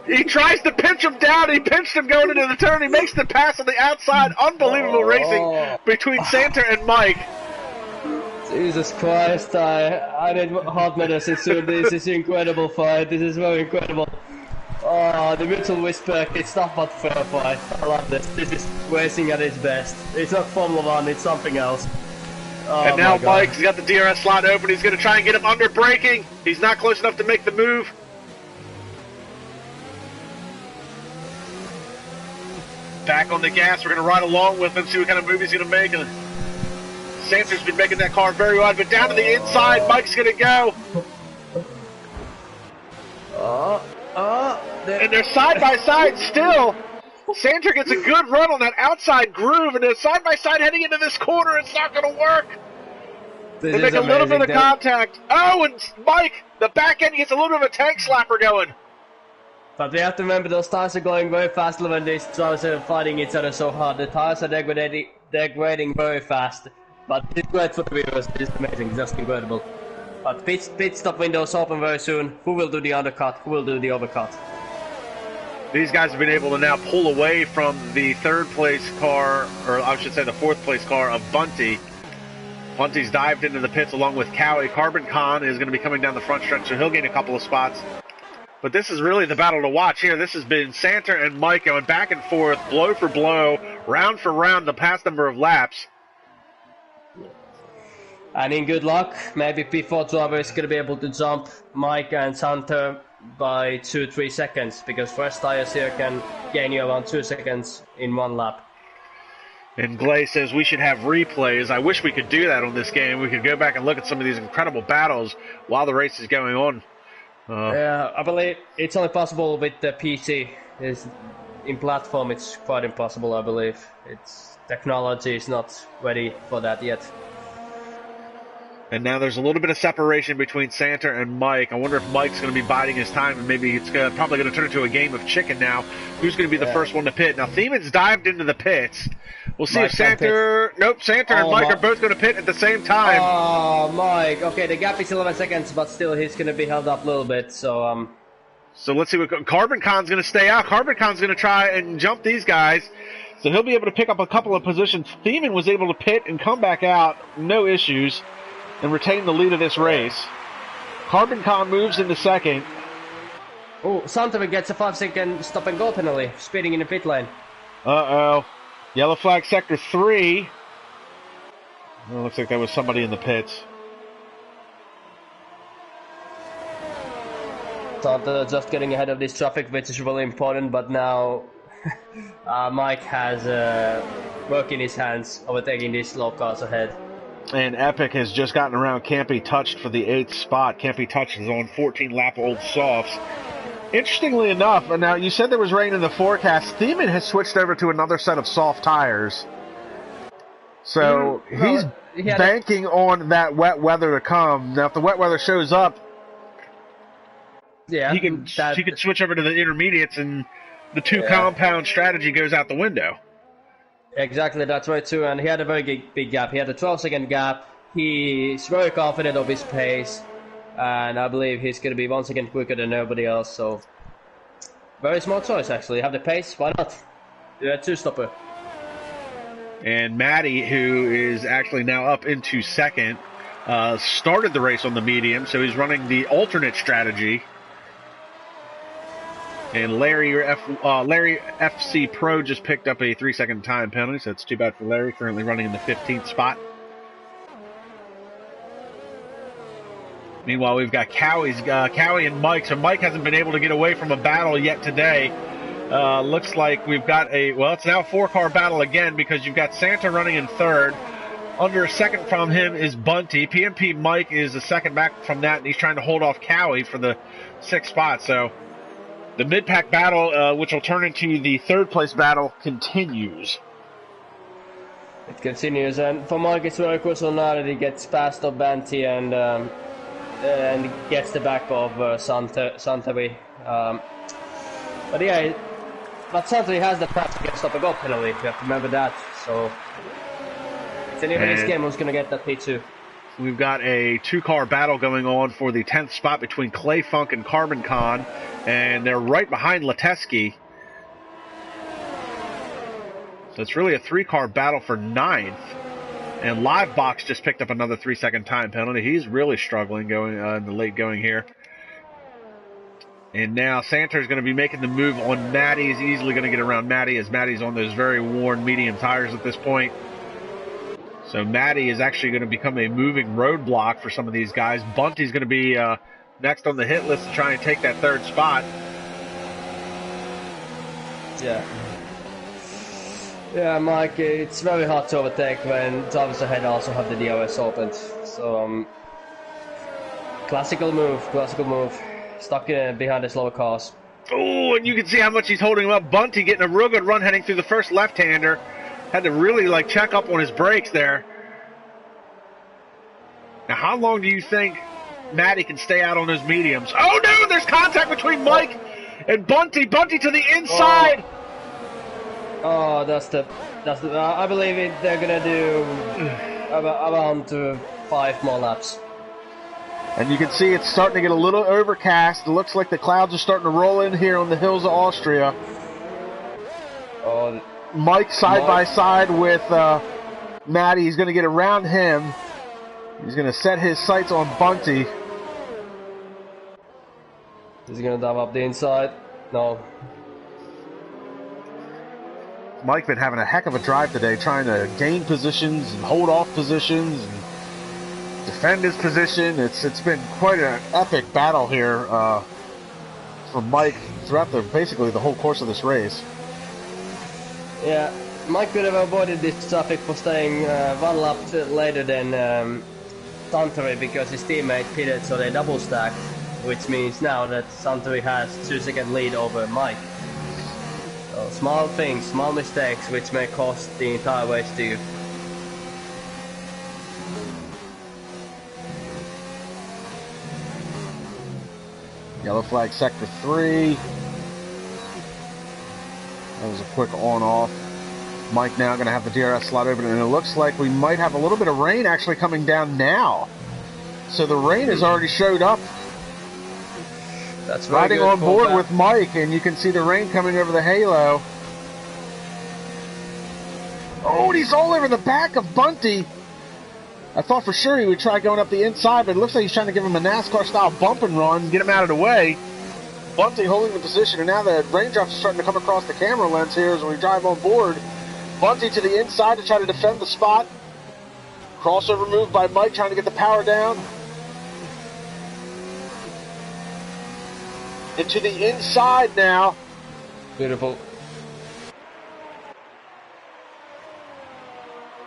He tries to pinch him down. He pinched him going into the turn. He makes the pass on the outside. Unbelievable racing between Sandro and Mike. Jesus Christ, I need hot medicine soon. This is an incredible fight. This is very incredible. Oh, the mutual whisper, it's not but fair fight. I love this. This is racing at its best. It's not Formula 1, it's something else. Oh, and now Mike's got the DRS slot open. He's going to try and get him under braking. He's not close enough to make the move. Back on the gas. We're going to ride along with him, see what kind of move he's going to make. And Sandro's been making that car very wide, but down to the inside, Mike's going to go. And they're side by side still. Sandro gets a good run on that outside groove, and they're side by side heading into this corner. It's not going to work. They make a little bit of contact. Oh, and Mike, the back end gets a little bit of a tank slapper going. But we have to remember those tires are going very fast when these drivers are fighting each other so hard. The tires are degrading very fast. But it's great for the viewers. It's amazing, just incredible. But pit stop windows open very soon. Who will do the undercut? Who will do the overcut? These guys have been able to now pull away from the third place car, or I should say the fourth place car of Bunty. Bunty's dived into the pits along with Cowie. Carbon Khan is going to be coming down the front stretch, so he'll gain a couple of spots. But this is really the battle to watch here. This has been Sandro and Mike going back and forth, blow for blow, round for round, the past number of laps. And in good luck, maybe P4 driver is going to be able to jump Mike and Sandro by 2-3 seconds, because fresh tires here can gain you around 2 seconds in one lap. And Glay says we should have replays. I wish we could do that on this game. We could go back and look at some of these incredible battles while the race is going on. Yeah, I believe it's only possible with the PC. In platform, it's quite impossible, I believe. Technology is not ready for that yet. And now there's a little bit of separation between Sandro and Mike. I wonder if Mike's going to be biding his time, and maybe it's probably going to turn into a game of chicken now. Who's going to be the first one to pit? Now, Thiemann's dived into the pits. We'll see if Sandro... Nope, Sandro and Mike are both going to pit at the same time. Oh, Mike. Okay, the gap is 11 seconds, but still he's going to be held up a little bit, so... So let's see what... Carbon Khan's going to stay out. Carbon Khan's going to try and jump these guys. So he'll be able to pick up a couple of positions. Thiemann was able to pit and come back out. No issues. And retain the lead of this race. Carbon Khan moves into second. Oh, Sandro gets a 5-second stop and go penalty, speeding in the pit lane. Uh-oh. Yellow flag sector 3. Oh, looks like there was somebody in the pits. Sandro just getting ahead of this traffic, which is really important, but now Mike has work in his hands, overtaking these slow cars ahead. And Epic has just gotten around Campy Touched for the 8th spot. Campy Touched is on 14-lap-old softs. Interestingly enough, now you said there was rain in the forecast. Thiemann has switched over to another set of soft tires. So he's banking on that wet weather to come. Now, if the wet weather shows up, Yeah, he can switch over to the intermediates, and the two compound strategy goes out the window. Exactly, that's right too. And he had a very big gap. He had a 12-second gap. He's very confident of his pace, and I believe he's going to be 1 second quicker than nobody else. So, very smart choice actually. Have the pace, why not? Yeah, two-stopper. And Matty, who is actually now up into second, started the race on the medium, so he's running the alternate strategy. And Larry FC Pro just picked up a 3-second time penalty, so it's too bad for Larry, currently running in the 15th spot. Meanwhile, we've got Cowie and Mike, so Mike hasn't been able to get away from a battle yet today. Looks like we've got it's now a 4-car battle again, because you've got Santa running in third. Under a second from him is Bunty. PMP Mike is a second back from that, and he's trying to hold off Cowie for the 6th spot. So the mid-pack battle, which will turn into the 3rd place battle, continues. It continues, and for Mike it's very crucial now that he gets past of Bunty and gets the back of Santeri. But yeah, but Santeri has the pass to get stop a goal penalty. You have to remember that. So it's an even game who's going to get that P2. We've got a 2-car battle going on for the 10th spot between Clay Funk and Carbon Con, and they're right behind Leteski. So it's really a 3-car battle for 9th. And Livebox just picked up another 3-second time penalty. He's really struggling going in the late going here. And now Santer's going to be making the move on Matty. He's easily going to get around Matty, as Matty's on those very worn medium tires at this point. So Matty is actually going to become a moving roadblock for some of these guys. Bunty's going to be next on the hit list to try and take that 3rd spot. Yeah, Mike, it's very hard to overtake when drivers ahead also have the DRS opened. So, classical move. Stuck behind the slower cars. Oh, and you can see how much he's holding him up. Bunty getting a real good run heading through the first left-hander. Had to really check up on his brakes there. Now, how long do you think Matty can stay out on those mediums? Oh no, there's contact between Mike and Bunty. Bunty to the inside. Oh, that's the. I believe they're gonna do around 5 more laps. And you can see it's starting to get a little overcast. It looks like the clouds are starting to roll in here on the hills of Austria. Oh, Mike side by side with Matty. He's going to get around him. He's going to set his sights on Bunty. Is he going to dive up the inside? No. Mike's been having a heck of a drive today, trying to gain positions and hold off positions and defend his position. It's been quite an epic battle here for Mike throughout basically the whole course of this race. Yeah, Mike could have avoided this traffic for staying 1 lap later than Santeri, because his teammate pitted, so they double stacked, which means now that Santeri has 2-second lead over Mike. So small things, small mistakes, which may cost the entire race to you. Yellow flag sector 3. That was a quick on-off. Mike now going to have the DRS slot open, and it looks like we might have a little bit of rain actually coming down now. So the rain has already showed up. That's riding on board with Mike, and you can see the rain coming over the halo. Oh, and he's all over the back of Bunty. I thought for sure he would try going up the inside, but it looks like he's trying to give him a NASCAR-style bump and run, get him out of the way. Bunty holding the position, and now the raindrops are starting to come across the camera lens here as we drive on board. Bunty to the inside to try to defend the spot. Crossover move by Mike trying to get the power down. Into the inside now. Beautiful.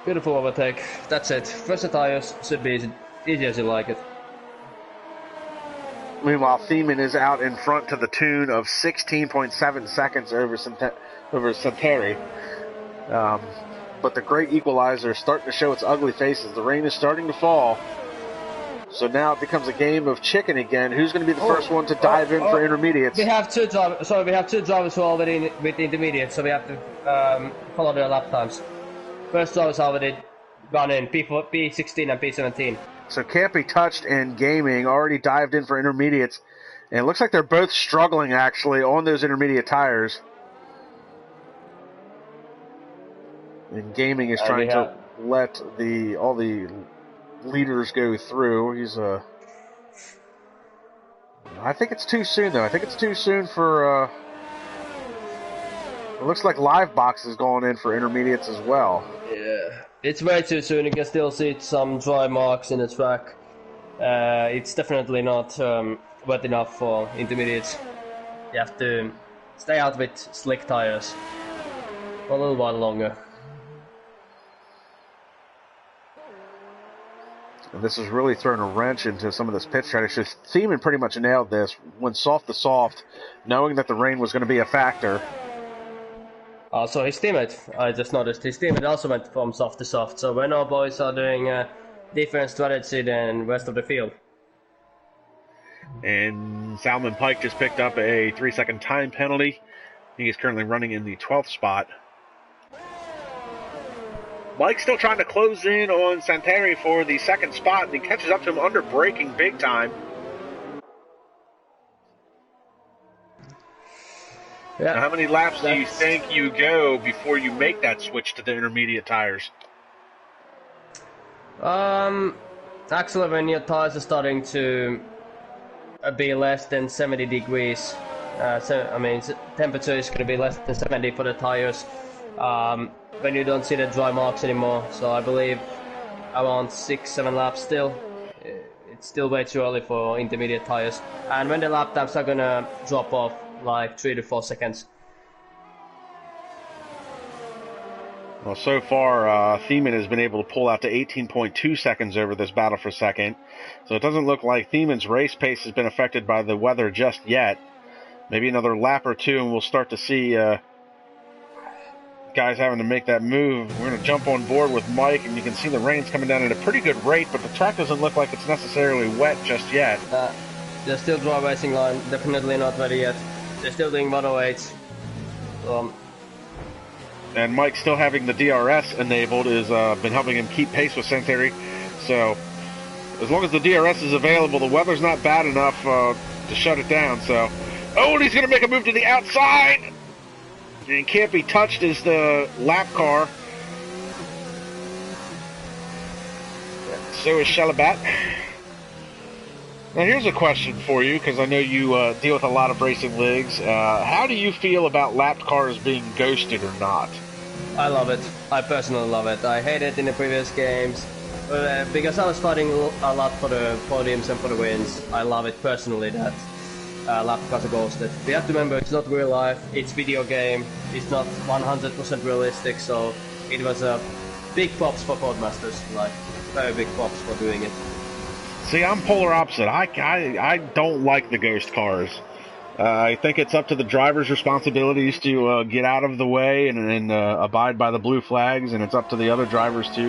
Beautiful overtake. That's it. First the tires should be easy as you like it. Meanwhile, Thiemann is out in front to the tune of 16.7 seconds over Santeri. But the great equalizer is starting to show its ugly faces. The rain is starting to fall. So now it becomes a game of chicken again. Who's going to be the first one to dive in for intermediates? We have two drivers. Sorry, we have two drivers who are already with the intermediates, so we have to follow their lap times. First driver's already gone in, P16 and P17. So Can't Be Touched and Gaming already dived in for intermediates. And it looks like they're both struggling, actually, on those intermediate tires. And Gaming is trying to let all the leaders go through. I think it's too soon, though. I think it's too soon for... it looks like Livebox is going in for intermediates as well. Yeah, it's way too soon. You can still see some dry marks in the track. It's definitely not wet enough for intermediates. You have to stay out with slick tires for a little while longer. And this has really thrown a wrench into some of this pit strategy. Thiemann pretty much nailed this. Went soft to soft, knowing that the rain was going to be a factor. Also, his teammate, I just noticed, his teammate also went from soft to soft. So when our boys are doing different strategy than rest of the field. And Salman Pike just picked up a 3-second time penalty. He is currently running in the 12th spot. Mike's still trying to close in on Santeri for the second spot, and he catches up to him under braking big time. Yeah. Now, how many laps do you think you go before you make that switch to the intermediate tires? Actually, when your tires are starting to be less than 70 degrees, temperature is going to be less than 70 for the tires. When you don't see the dry marks anymore, so I believe around 6-7 laps still. It's still way too early for intermediate tires. And when the lap times are gonna drop off like 3 to 4 seconds. Well, so far, Thiemann has been able to pull out to 18.2 seconds over this battle for second. So it doesn't look like Thiemann's race pace has been affected by the weather just yet. Maybe another lap or two, and we'll start to see guys having to make that move. We're going to jump on board with Mike, and you can see the rain's coming down at a pretty good rate, but the track doesn't look like it's necessarily wet just yet. They're still dry racing line, definitely not ready yet. They're still doing 108. And Mike still having the DRS enabled has been helping him keep pace with Santeri. So as long as the DRS is available, the weather's not bad enough to shut it down. So, oh, and he's going to make a move to the outside. And Can't Be Touched is the lap car. So is Shalabat. Now here's a question for you, because I know you deal with a lot of racing leagues. How do you feel about lapped cars being ghosted or not? I love it. I personally love it. I hate it in the previous games, because I was fighting a lot for the podiums and for the wins. I love it personally that lapped cars are ghosted. We have to remember it's not real life, it's video game, it's not 100% realistic, so it was a big props for Codemasters, like very big props for doing it. See, I'm polar opposite. I don't like the ghost cars. I think it's up to the driver's responsibilities to get out of the way and abide by the blue flags, and it's up to the other drivers to,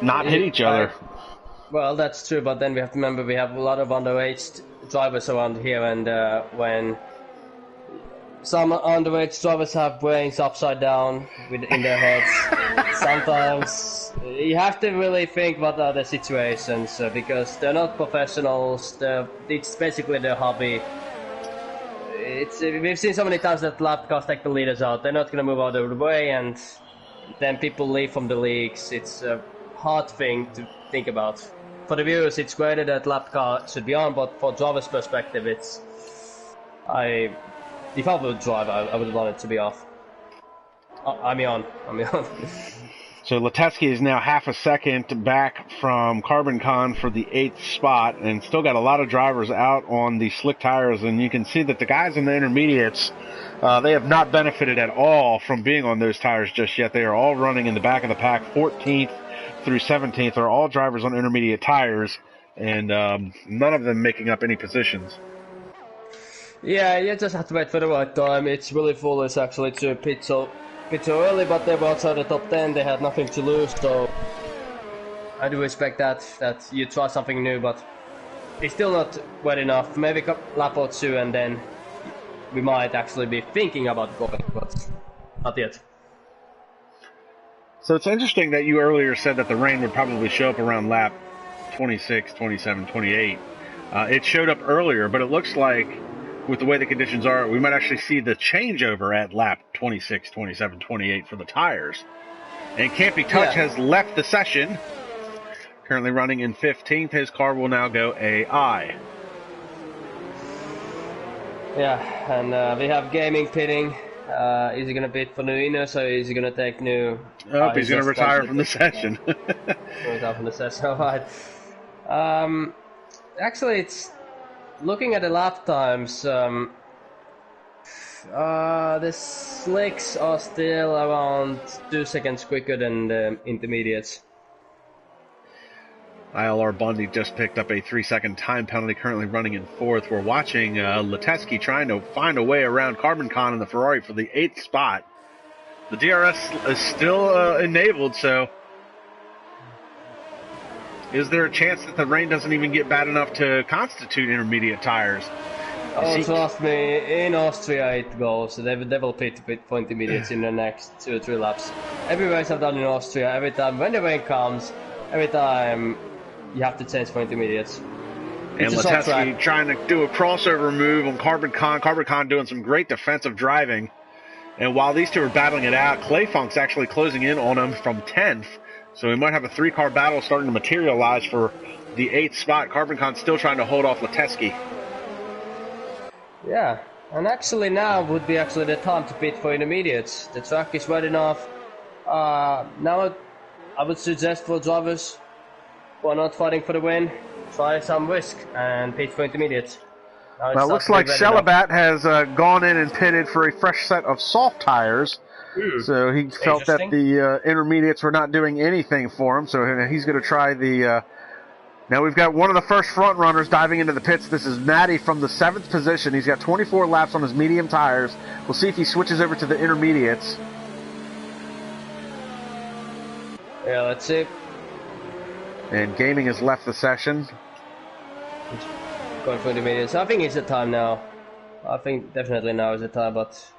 not hit each other. Well, that's true, but then we have to remember we have a lot of underage drivers around here, and when some underage drivers have brains upside down in their heads, sometimes you have to really think what are the situations, because they're not professionals, it's basically their hobby. We've seen so many times that lap cars take the leaders out, they're not going to move out of the way, and then people leave from the leagues. It's a hard thing to think about. For the viewers, it's great that lap car should be on, but for driver's perspective, if I would drive, I would want it to be off. I'm on. So Letesky is now half a second back from CarbonCon for the 8th spot, and still got a lot of drivers out on the slick tires, and you can see that the guys in the intermediates, they have not benefited at all from being on those tires just yet. They are all running in the back of the pack. 14th through 17th are all drivers on intermediate tires, and none of them making up any positions. Yeah, you just have to wait for the right time. It's really foolish actually to pit so early, but they were outside the top 10, they had nothing to lose, so I do respect that you try something new, but it's still not well enough. Maybe a lap or two, and then we might actually be thinking about going, but not yet. So it's interesting that you earlier said that the rain would probably show up around lap 26, 27, 28. It showed up earlier, but it looks like with the way the conditions are, we might actually see the changeover at lap 26, 27, 28 for the tires. And KAMIKAZE has left the session, currently running in 15th. His car will now go AI. Yeah, and we have gaming pitting. Is he going to bid for new inners, or is he going to take new... Oh, he's going to retire from the session. Retire from the session, alright. Actually, it's... Looking at the lap times, the slicks are still around 2 seconds quicker than the intermediates. ILR Bundy just picked up a 3-second time penalty, currently running in 4th. We're watching Leteski trying to find a way around KAMIKAZE in the Ferrari for the 8th spot. The DRS is still enabled, so is there a chance that the rain doesn't even get bad enough to constitute intermediate tires? Oh, trust me, in Austria it goes. They will pit for intermediates in the next 2 or 3 laps. Every race I've done in Austria, every time when the rain comes, every time you have to change for intermediates. And Leteski trying to do a crossover move on KAMIKAZE. KAMIKAZE doing some great defensive driving. And while these two are battling it out, KAMIKAZE actually closing in on him from 10th. So we might have a 3-car battle starting to materialize for the 8th spot. KAMIKAZE still trying to hold off Leteski. Yeah, and actually now would be actually the time to pit for intermediates. The track is wide enough. Now I would suggest for drivers who are not fighting for the win, try some risk and pit for intermediates. Now it looks like Celibat has gone in and pitted for a fresh set of soft tires. So he felt that the intermediates were not doing anything for him, so he's going to try the... Now we've got one of the first front runners diving into the pits. This is Matty from the 7th position. He's got 24 laps on his medium tires. We'll see if he switches over to the intermediates. Yeah, let's see. And Gaming has left the session. Going for intermediates. I think it's the time now. I think definitely now is the time, but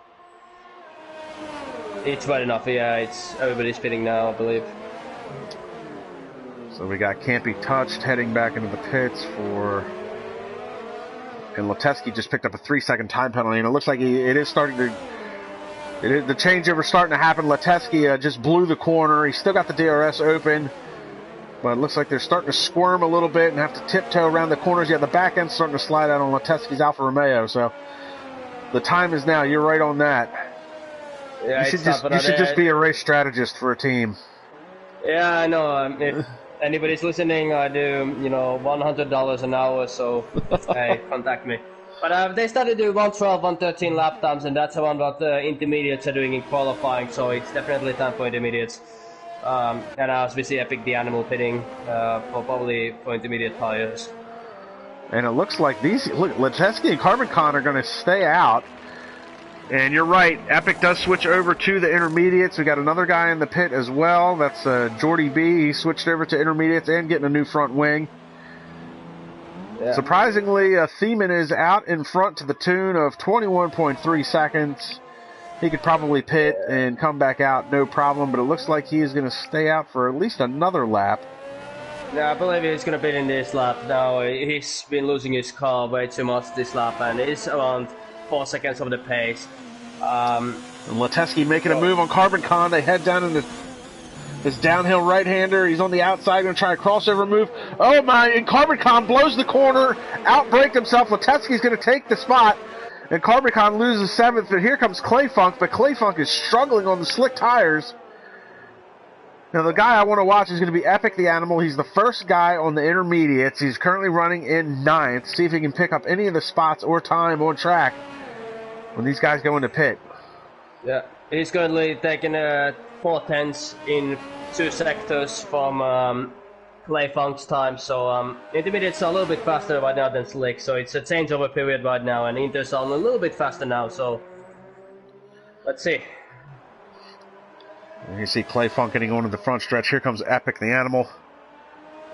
it's right enough. Yeah, it's everybody's pitting now, I believe. So we got KAMIKAZE heading back into the pits for... And Leteski just picked up a 3-second time penalty, and it looks like it is starting to... the changeover starting to happen. Leteski just blew the corner. He's still got the DRS open, but it looks like they're starting to squirm a little bit and have to tiptoe around the corners. Yeah, the back end's starting to slide out on Leteski's Alfa Romeo, so the time is now. You're right on that. Yeah, you should just be a race strategist for a team. Yeah, I know. If anybody's listening, I do, $100 an hour, so hey, contact me. But they started to do 112, 113 lap times, and that's around what the intermediates are doing in qualifying, so it's definitely time for intermediates. And as we see Epic the Animal pitting probably for intermediate tires. And it looks like Leteski and KAMIKAZE are going to stay out. And you're right, Epic does switch over to the intermediates. We got another guy in the pit as well. That's Jordy B. He switched over to intermediates and getting a new front wing. Yeah. Surprisingly, Thiemann is out in front to the tune of 21.3 seconds. He could probably pit and come back out, no problem, but it looks like he is going to stay out for at least another lap. Yeah, I believe he's going to pit in this lap now. He's been losing his car way too much this lap, and it's around 4 seconds of the pace. And Leteski making a move on KAMIKAZE. They head down into this downhill right-hander. He's on the outside, going to try a crossover move. Oh my, and KAMIKAZE blows the corner, outbraked himself. Leteski's going to take the spot, and KAMIKAZE loses 7th, but here comes Clayfunk, but Clayfunk is struggling on the slick tires. Now the guy I want to watch is going to be Epic the Animal. He's the first guy on the intermediates. He's currently running in 9th. See if he can pick up any of the spots or time on track when these guys go into pit. Yeah, he's currently taking 4/10 in 2 sectors from Clayfunk's time, so intermediates are a little bit faster right now than slick, so it's a changeover period right now, and inters are a little bit faster now, so let's see. And you see Clayfunk getting on to the front stretch. Here comes Epic the Animal.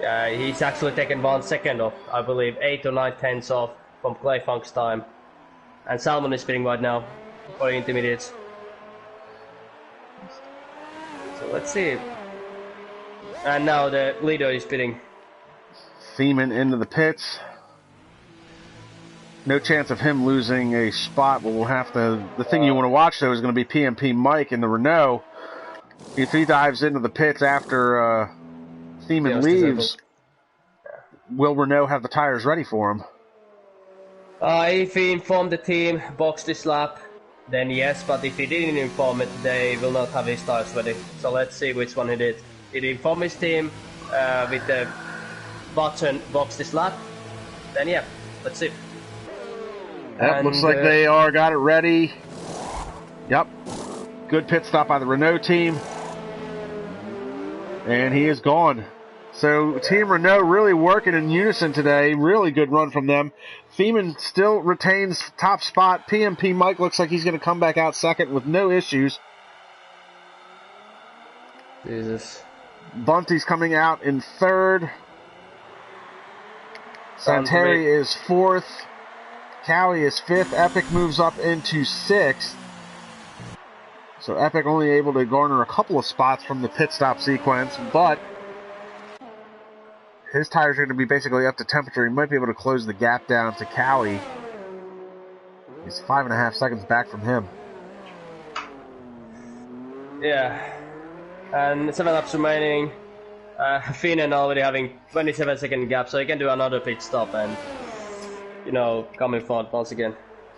Yeah, he's actually taken 1 second off, I believe, 8 or 9 tenths off from Clay Funk's time. And Salmon is spinning right now for the intermediates. So let's see. And now the leader is spinning. Thiemann into the pits. No chance of him losing a spot, but we'll have to... The thing you want to watch, though, is going to be PMP Mike in the Renault. If he dives into the pits after Thiemann leaves, will Renault have the tires ready for him? If he informed the team, box this lap, then yes, but if he didn't inform it, they will not have his tires ready. So let's see which one he did. Did he inform his team with the button box this lap? Then yeah, let's see. Yep, looks like they got it ready. Yep. Good pit stop by the Renault team. And he is gone. So Team Renault really working in unison today. Really good run from them. Thiemann still retains top spot. PMP Mike looks like he's going to come back out second with no issues. Jesus. Bunty's coming out in third. Santeri is fourth. Cowie is fifth. Epic moves up into sixth. So Epic only able to garner a couple of spots from the pit stop sequence, but his tires are going to be basically up to temperature. He might be able to close the gap down to Cowie. He's 5.5 seconds back from him. Yeah. And 7 laps remaining. Finan already having 27-second gap, so he can do another pit stop and, you know, come in front once again.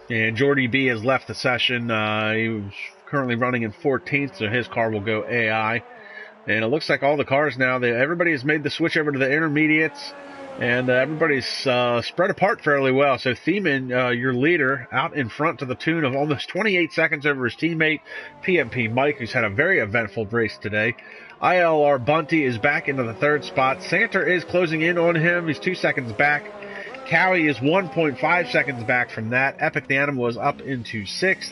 And Jordy B has left the session. He was currently running in 14th, so his car will go AI. And it looks like all the cars now, everybody has made the switch over to the intermediates, and everybody's spread apart fairly well. So Thiemann, your leader, out in front to the tune of almost 28 seconds over his teammate, PMP Mike, who's had a very eventful race today. ILR Bunty is back into the third spot. Santer is closing in on him. He's 2 seconds back. Cowie is 1.5 seconds back from that. Epic the Animal is up into 6th.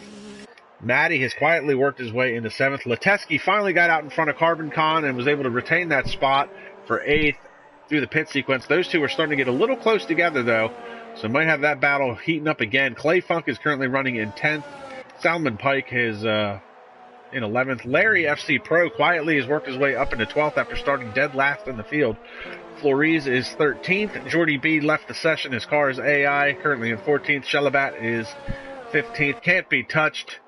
Matty has quietly worked his way into 7th. Leteski finally got out in front of Carbon Con and was able to retain that spot for 8th through the pit sequence. Those two are starting to get a little close together, though, so might have that battle heating up again. Clay Funk is currently running in 10th. Salmon Pike is in 11th. Larry FC Pro quietly has worked his way up into 12th after starting dead last in the field. Flores is 13th. Jordy B left the session. His car is AI, currently in 14th. Shelabat is 15th. Can't be touched.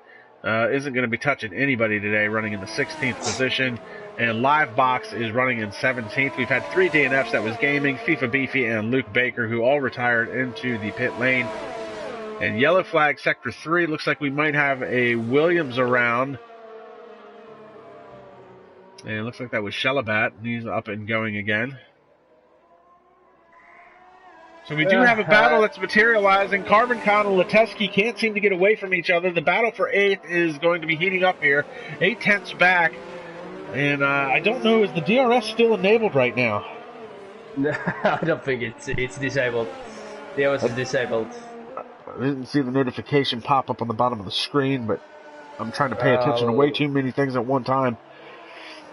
Isn't going to be touching anybody today, running in the 16th position. And Livebox is running in 17th. We've had 3 DNFs. That was Gaming, FIFA Beefy, and Luke Baker, who all retired into the pit lane. And yellow flag sector 3. Looks like we might have a Williams around. And it looks like that was Shelabat. He's up and going again. So we do have a battle that's materializing. Carbon Con and Leteski can't seem to get away from each other. The battle for 8th is going to be heating up here. 8 tenths back. And I don't know, is the DRS still enabled right now? No, I don't think it's disabled. DRS is disabled. I didn't see the notification pop up on the bottom of the screen, but I'm trying to pay attention to way too many things at one time.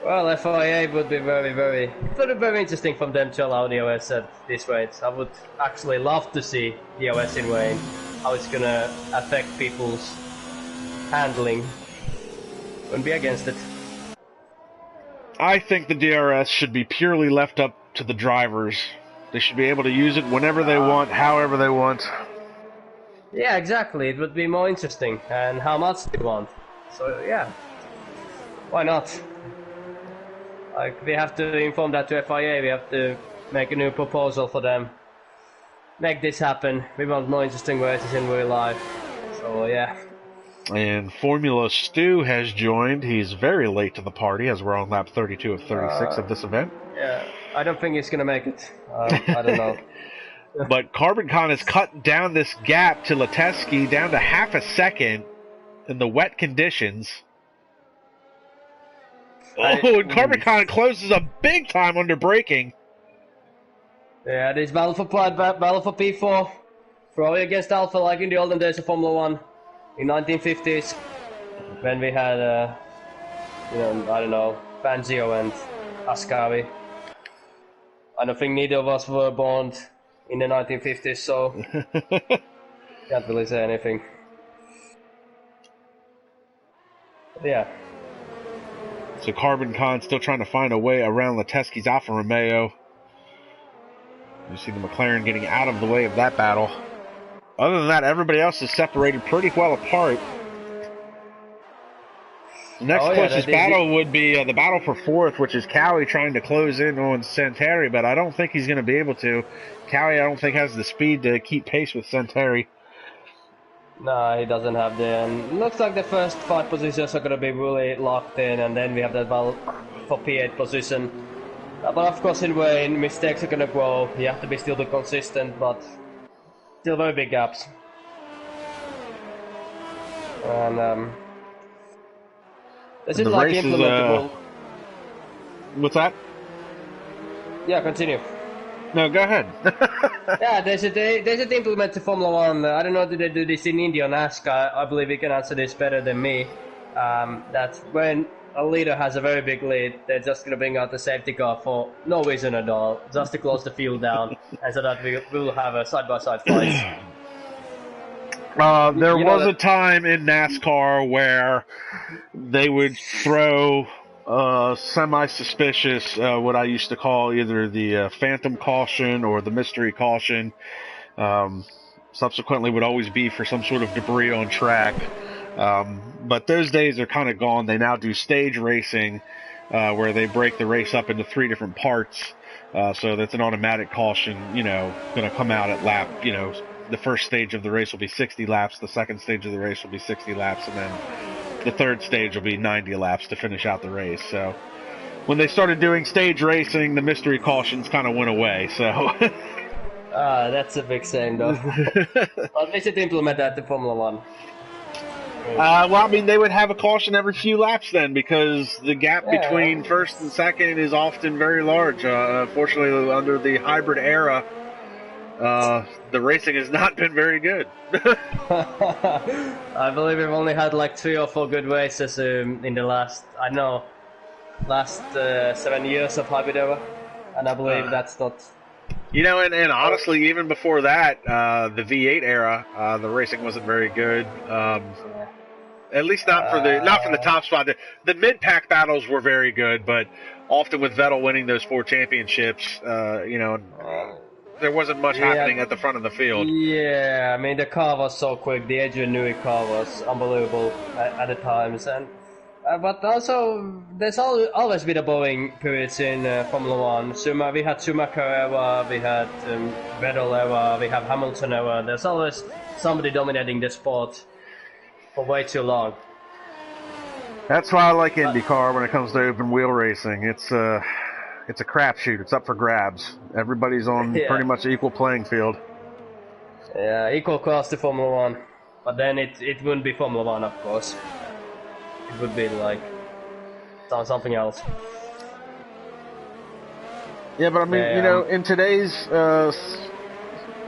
Well, FIA would be very interesting from them to allow DRS at this rate. I would actually love to see DRS in Wayne, how it's gonna affect people's handling. Wouldn't be against it. I think the DRS should be purely left up to the drivers. They should be able to use it whenever they want, however they want. Yeah, exactly. It would be more interesting, and how much they want. So yeah, why not? Like, we have to inform that to FIA, we have to make a new proposal for them. Make this happen. We want more interesting races in real life. So, yeah. And Formula Stu has joined. He's very late to the party as we're on lap 32 of 36 of this event. Yeah, I don't think he's going to make it. I don't know. But Carbon Con has cut down this gap to Leteski down to half a second in the wet conditions. And Carbon Con closes a big time under braking. Yeah, this battle for pride, battle for P4. Probably against Alpha, like in the olden days of Formula 1 in 1950s, when we had, I don't know, Fangio and Ascari. I don't think neither of us were born in the 1950s, so can't really say anything. But yeah. So Carbon Con still trying to find a way around Leteski's Alfa Romeo. You see the McLaren getting out of the way of that battle. Other than that, everybody else is separated pretty well apart. The next closest battle would be the battle for fourth, which is Cowie trying to close in on Santeri, but I don't think he's going to be able to. Cowie, I don't think, has the speed to keep pace with Santeri. No, he doesn't have the... And looks like the first 5 positions are going to be really locked in, and then we have that battle for P8 position. But of course, in Wayne, mistakes are going to grow. You have to be still consistent, but still very big gaps. And is it like implementable? What's that? Yeah, continue. No, go ahead. Yeah, they should implement the Formula 1. I don't know if they do this in India or NASCAR. I believe you can answer this better than me. That when a leader has a very big lead, they're just going to bring out the safety car for no reason at all, just to close the field down, and so that we will have a side-by-side fight. There was a time in NASCAR where they would throw semi-suspicious, what I used to call either the phantom caution or the mystery caution. Subsequently would always be for some sort of debris on track. But those days are kind of gone. They now do stage racing, where they break the race up into 3 different parts. So that's an automatic caution, going to come out at lap, the first stage of the race will be 60 laps, the second stage of the race will be 60 laps, and then the third stage will be 90 laps to finish out the race. So when they started doing stage racing, the mystery cautions kind of went away. So that's a big shame, though. Well, they should implement that to Formula 1. Well, I mean, they would have a caution every few laps then, because the gap between first and second is often very large. Unfortunately, under the hybrid era, the racing has not been very good. I believe we've only had like 3 or 4 good races in the last 7 years of hybrid era, and I believe that's not... And honestly, even before that, the V8 era, the racing wasn't very good. At least not for the top spot. The mid-pack battles were very good, but often with Vettel winning those 4 championships, there wasn't much happening at the front of the field. Yeah, I mean, the car was so quick. The Adrian Newey car was unbelievable at the times. And but also, there's always been a boring periods in Formula 1. We had Schumacher era, we had Vettel era, we have Hamilton era. There's always somebody dominating the sport for way too long. That's why I like IndyCar when it comes to open wheel racing. It's a crapshoot. It's up for grabs. Everybody's on pretty much equal playing field. Yeah, equal class to Formula 1. But then it wouldn't be Formula 1, of course. It would be like something else. Yeah, but I mean, in today's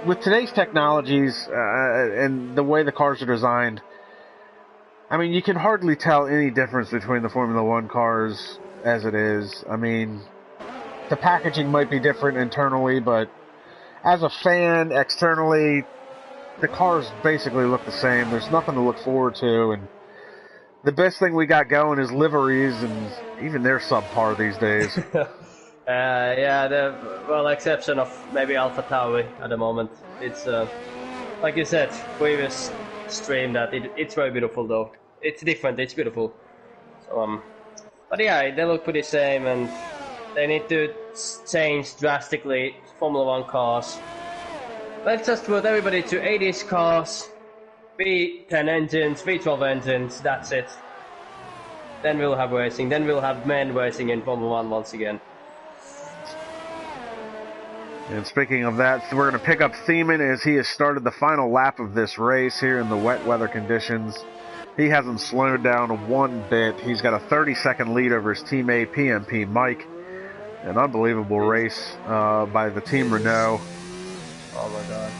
with today's technologies and the way the cars are designed, I mean, you can hardly tell any difference between the Formula 1 cars as it is. I mean, the packaging might be different internally, but as a fan, externally, the cars basically look the same. There's nothing to look forward to, and the best thing we got going is liveries, and even they're subpar these days. Well, exception of maybe Alpha Tauri at the moment. It's like you said, previous stream, that it's very beautiful though. It's different, it's beautiful. So, but yeah, they look pretty same, and they need to change drastically Formula 1 cars. Let's just put everybody to 80s cars, V10 engines, V12 engines, that's it. Then we'll have racing, then we'll have men racing in Formula 1 once again. And speaking of that, we're going to pick up Thiemann as he has started the final lap of this race here in the wet weather conditions. He hasn't slowed down one bit. He's got a 30-second lead over his teammate, PMP Mike. An unbelievable race by the Team Renault. Oh my god.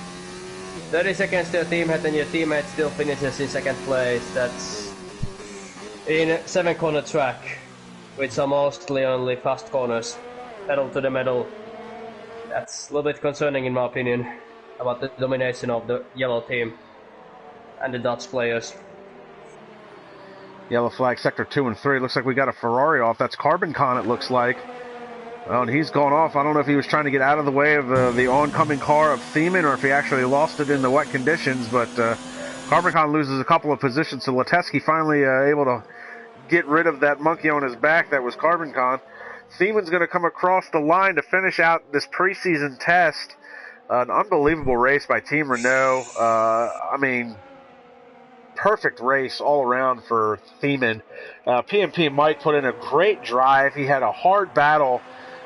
30 seconds to your teammate and your teammate still finishes in second place. That's in a 7-corner track, which are mostly only fast corners. Pedal to the metal. That's a little bit concerning in my opinion about the domination of the yellow team and the Dutch players. Yellow flag, sector 2 and 3. Looks like we got a Ferrari off. That's KAMIKAZE, it looks like. Oh, and he's gone off. I don't know if he was trying to get out of the way of the oncoming car of Thiemann or if he actually lost it in the wet conditions, but KAMIKAZE loses a couple of positions, so Leteski finally able to get rid of that monkey on his back that was KAMIKAZE. Thiemann's going to come across the line to finish out this preseason test. An unbelievable race by Team Renault. I mean, perfect race all around for Thiemann. PMP Mike put in a great drive. He had a hard battle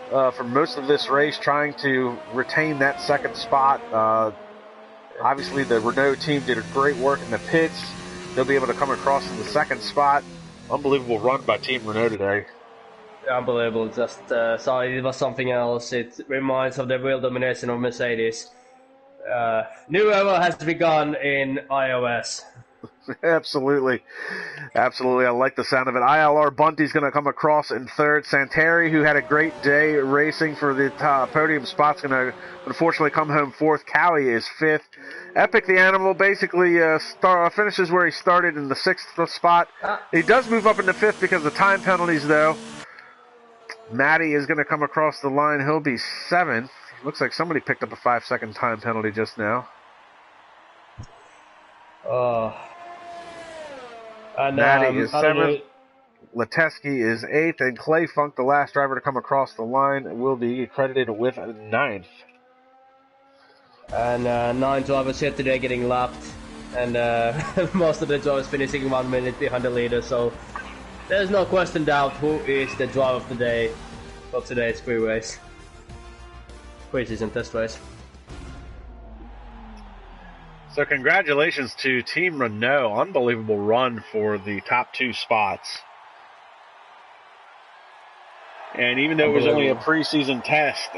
for most of this race trying to retain that second spot. Obviously, the Renault team did great work in the pits. They'll be able to come across in the second spot. Unbelievable run by Team Renault today. Unbelievable. Just sorry, it was something else. It reminds of the real domination of Mercedes. New era has begun in IRS. Absolutely. Absolutely. I like the sound of it. ILR Bunty's going to come across in third. Santeri, who had a great day racing for the podium spot's going to unfortunately come home fourth. Cowie is fifth. Epic the Animal basically finishes where he started in the sixth spot. He does move up into fifth because of time penalties, though. Matty is going to come across the line. He'll be seventh. Looks like somebody picked up a 5-second time penalty just now. Matty is seventh. Leteski is eighth, and Clay Funk, the last driver to come across the line, will be credited with ninth. And 9 drivers here today getting lapped, and most of the drivers finishing 1 minute behind the leader. So there's no question doubt who is the driver of the day for today's preseason test race. So congratulations to Team Renault. Unbelievable run for the top 2 spots. And even though it was only a preseason test,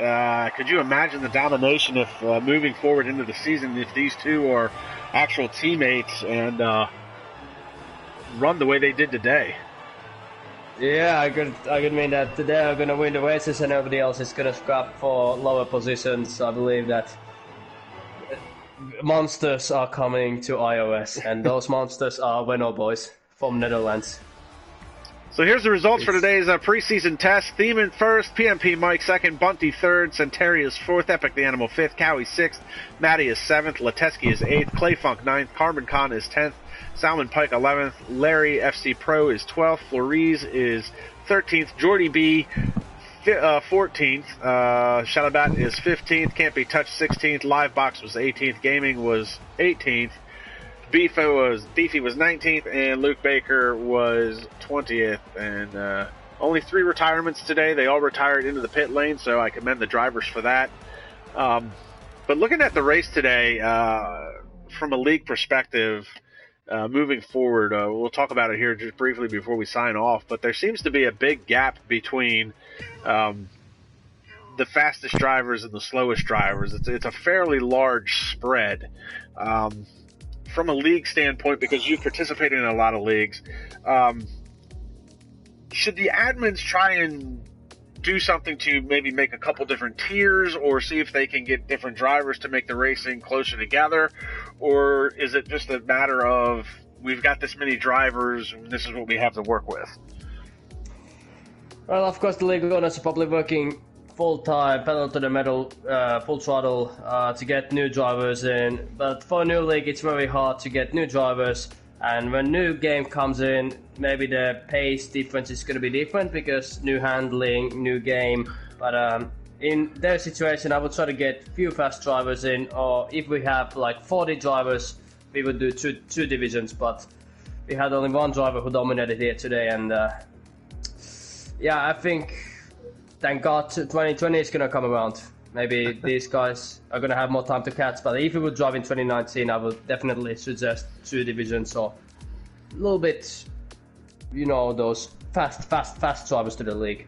could you imagine the domination if moving forward into the season, if these two are actual teammates and run the way they did today? Yeah, I could mean that today are going to win the races and everybody else is going to scrap for lower positions. I believe that monsters are coming to iOS, and those monsters are Renault boys from Netherlands. So here's the results for today's preseason test. Thiemann first, PMP Mike second, Bunty third, Santeri is fourth, Epic the Animal fifth, Cowie sixth, Matty is seventh, Leteski is eighth, Clay Funk ninth, KAMIKAZE is 10th, Salmon Pike 11th, Larry FC Pro is 12th, Flores is 13th, Jordy B 14th, Shalabat is 15th, Can't Be Touched 16th, Livebox was 18th, Gaming was 18th, Beefy was 19th, and Luke Baker was 20th. And only 3 retirements today. They all retired into the pit lane, so I commend the drivers for that. But looking at the race today, from a league perspective, moving forward, we'll talk about it here just briefly before we sign off, but there seems to be a big gap between the fastest drivers and the slowest drivers. It's a fairly large spread. From a league standpoint, because you've participated in a lot of leagues, should the admins try and do something to maybe make a couple different tiers or see if they can get different drivers to make the racing closer together? Or is it just a matter of we've got this many drivers and this is what we have to work with? Well, of course, the league owners are probably working full-time, pedal to the metal, full throttle to get new drivers in. But for a new league, it's very hard to get new drivers. And when new game comes in, maybe the pace difference is going to be different because new handling, new game. But in their situation, I would try to get few fast drivers in. Or if we have like 40 drivers, we would do two divisions. But we had only 1 driver who dominated here today. And yeah, I think, thank God, 2020 is going to come around. Maybe these guys are going to have more time to catch. But if we would drive in 2019, I would definitely suggest 2 divisions or a little bit, you know, those fast drivers to the league.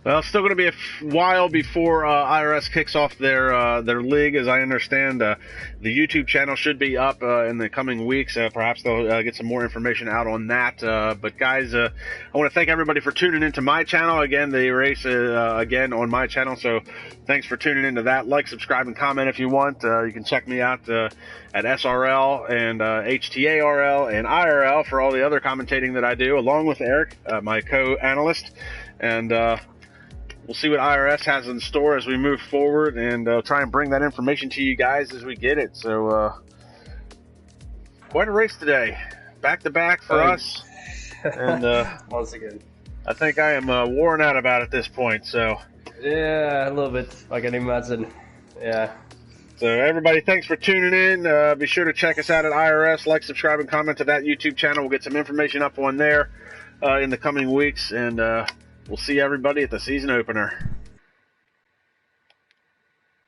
Well, it's still going to be a while before IRS kicks off their league, as I understand. The YouTube channel should be up in the coming weeks. Perhaps they'll get some more information out on that. But guys, I want to thank everybody for tuning into my channel. Again, the race again on my channel. So thanks for tuning into that. Like, subscribe, and comment if you want. You can check me out at SRL and HTARL and IRL for all the other commentating that I do, along with Eric, my co-analyst. And we'll see what IRS has in store as we move forward, and try and bring that information to you guys as we get it. So, quite a race today. Back-to-back for us. And once again, I think I am worn out about at this point. So yeah, a little bit, I can imagine. Yeah. So everybody, thanks for tuning in. Be sure to check us out at IRS. Like, subscribe, and comment to that YouTube channel. We'll get some information up on there in the coming weeks, and we'll see everybody at the season opener.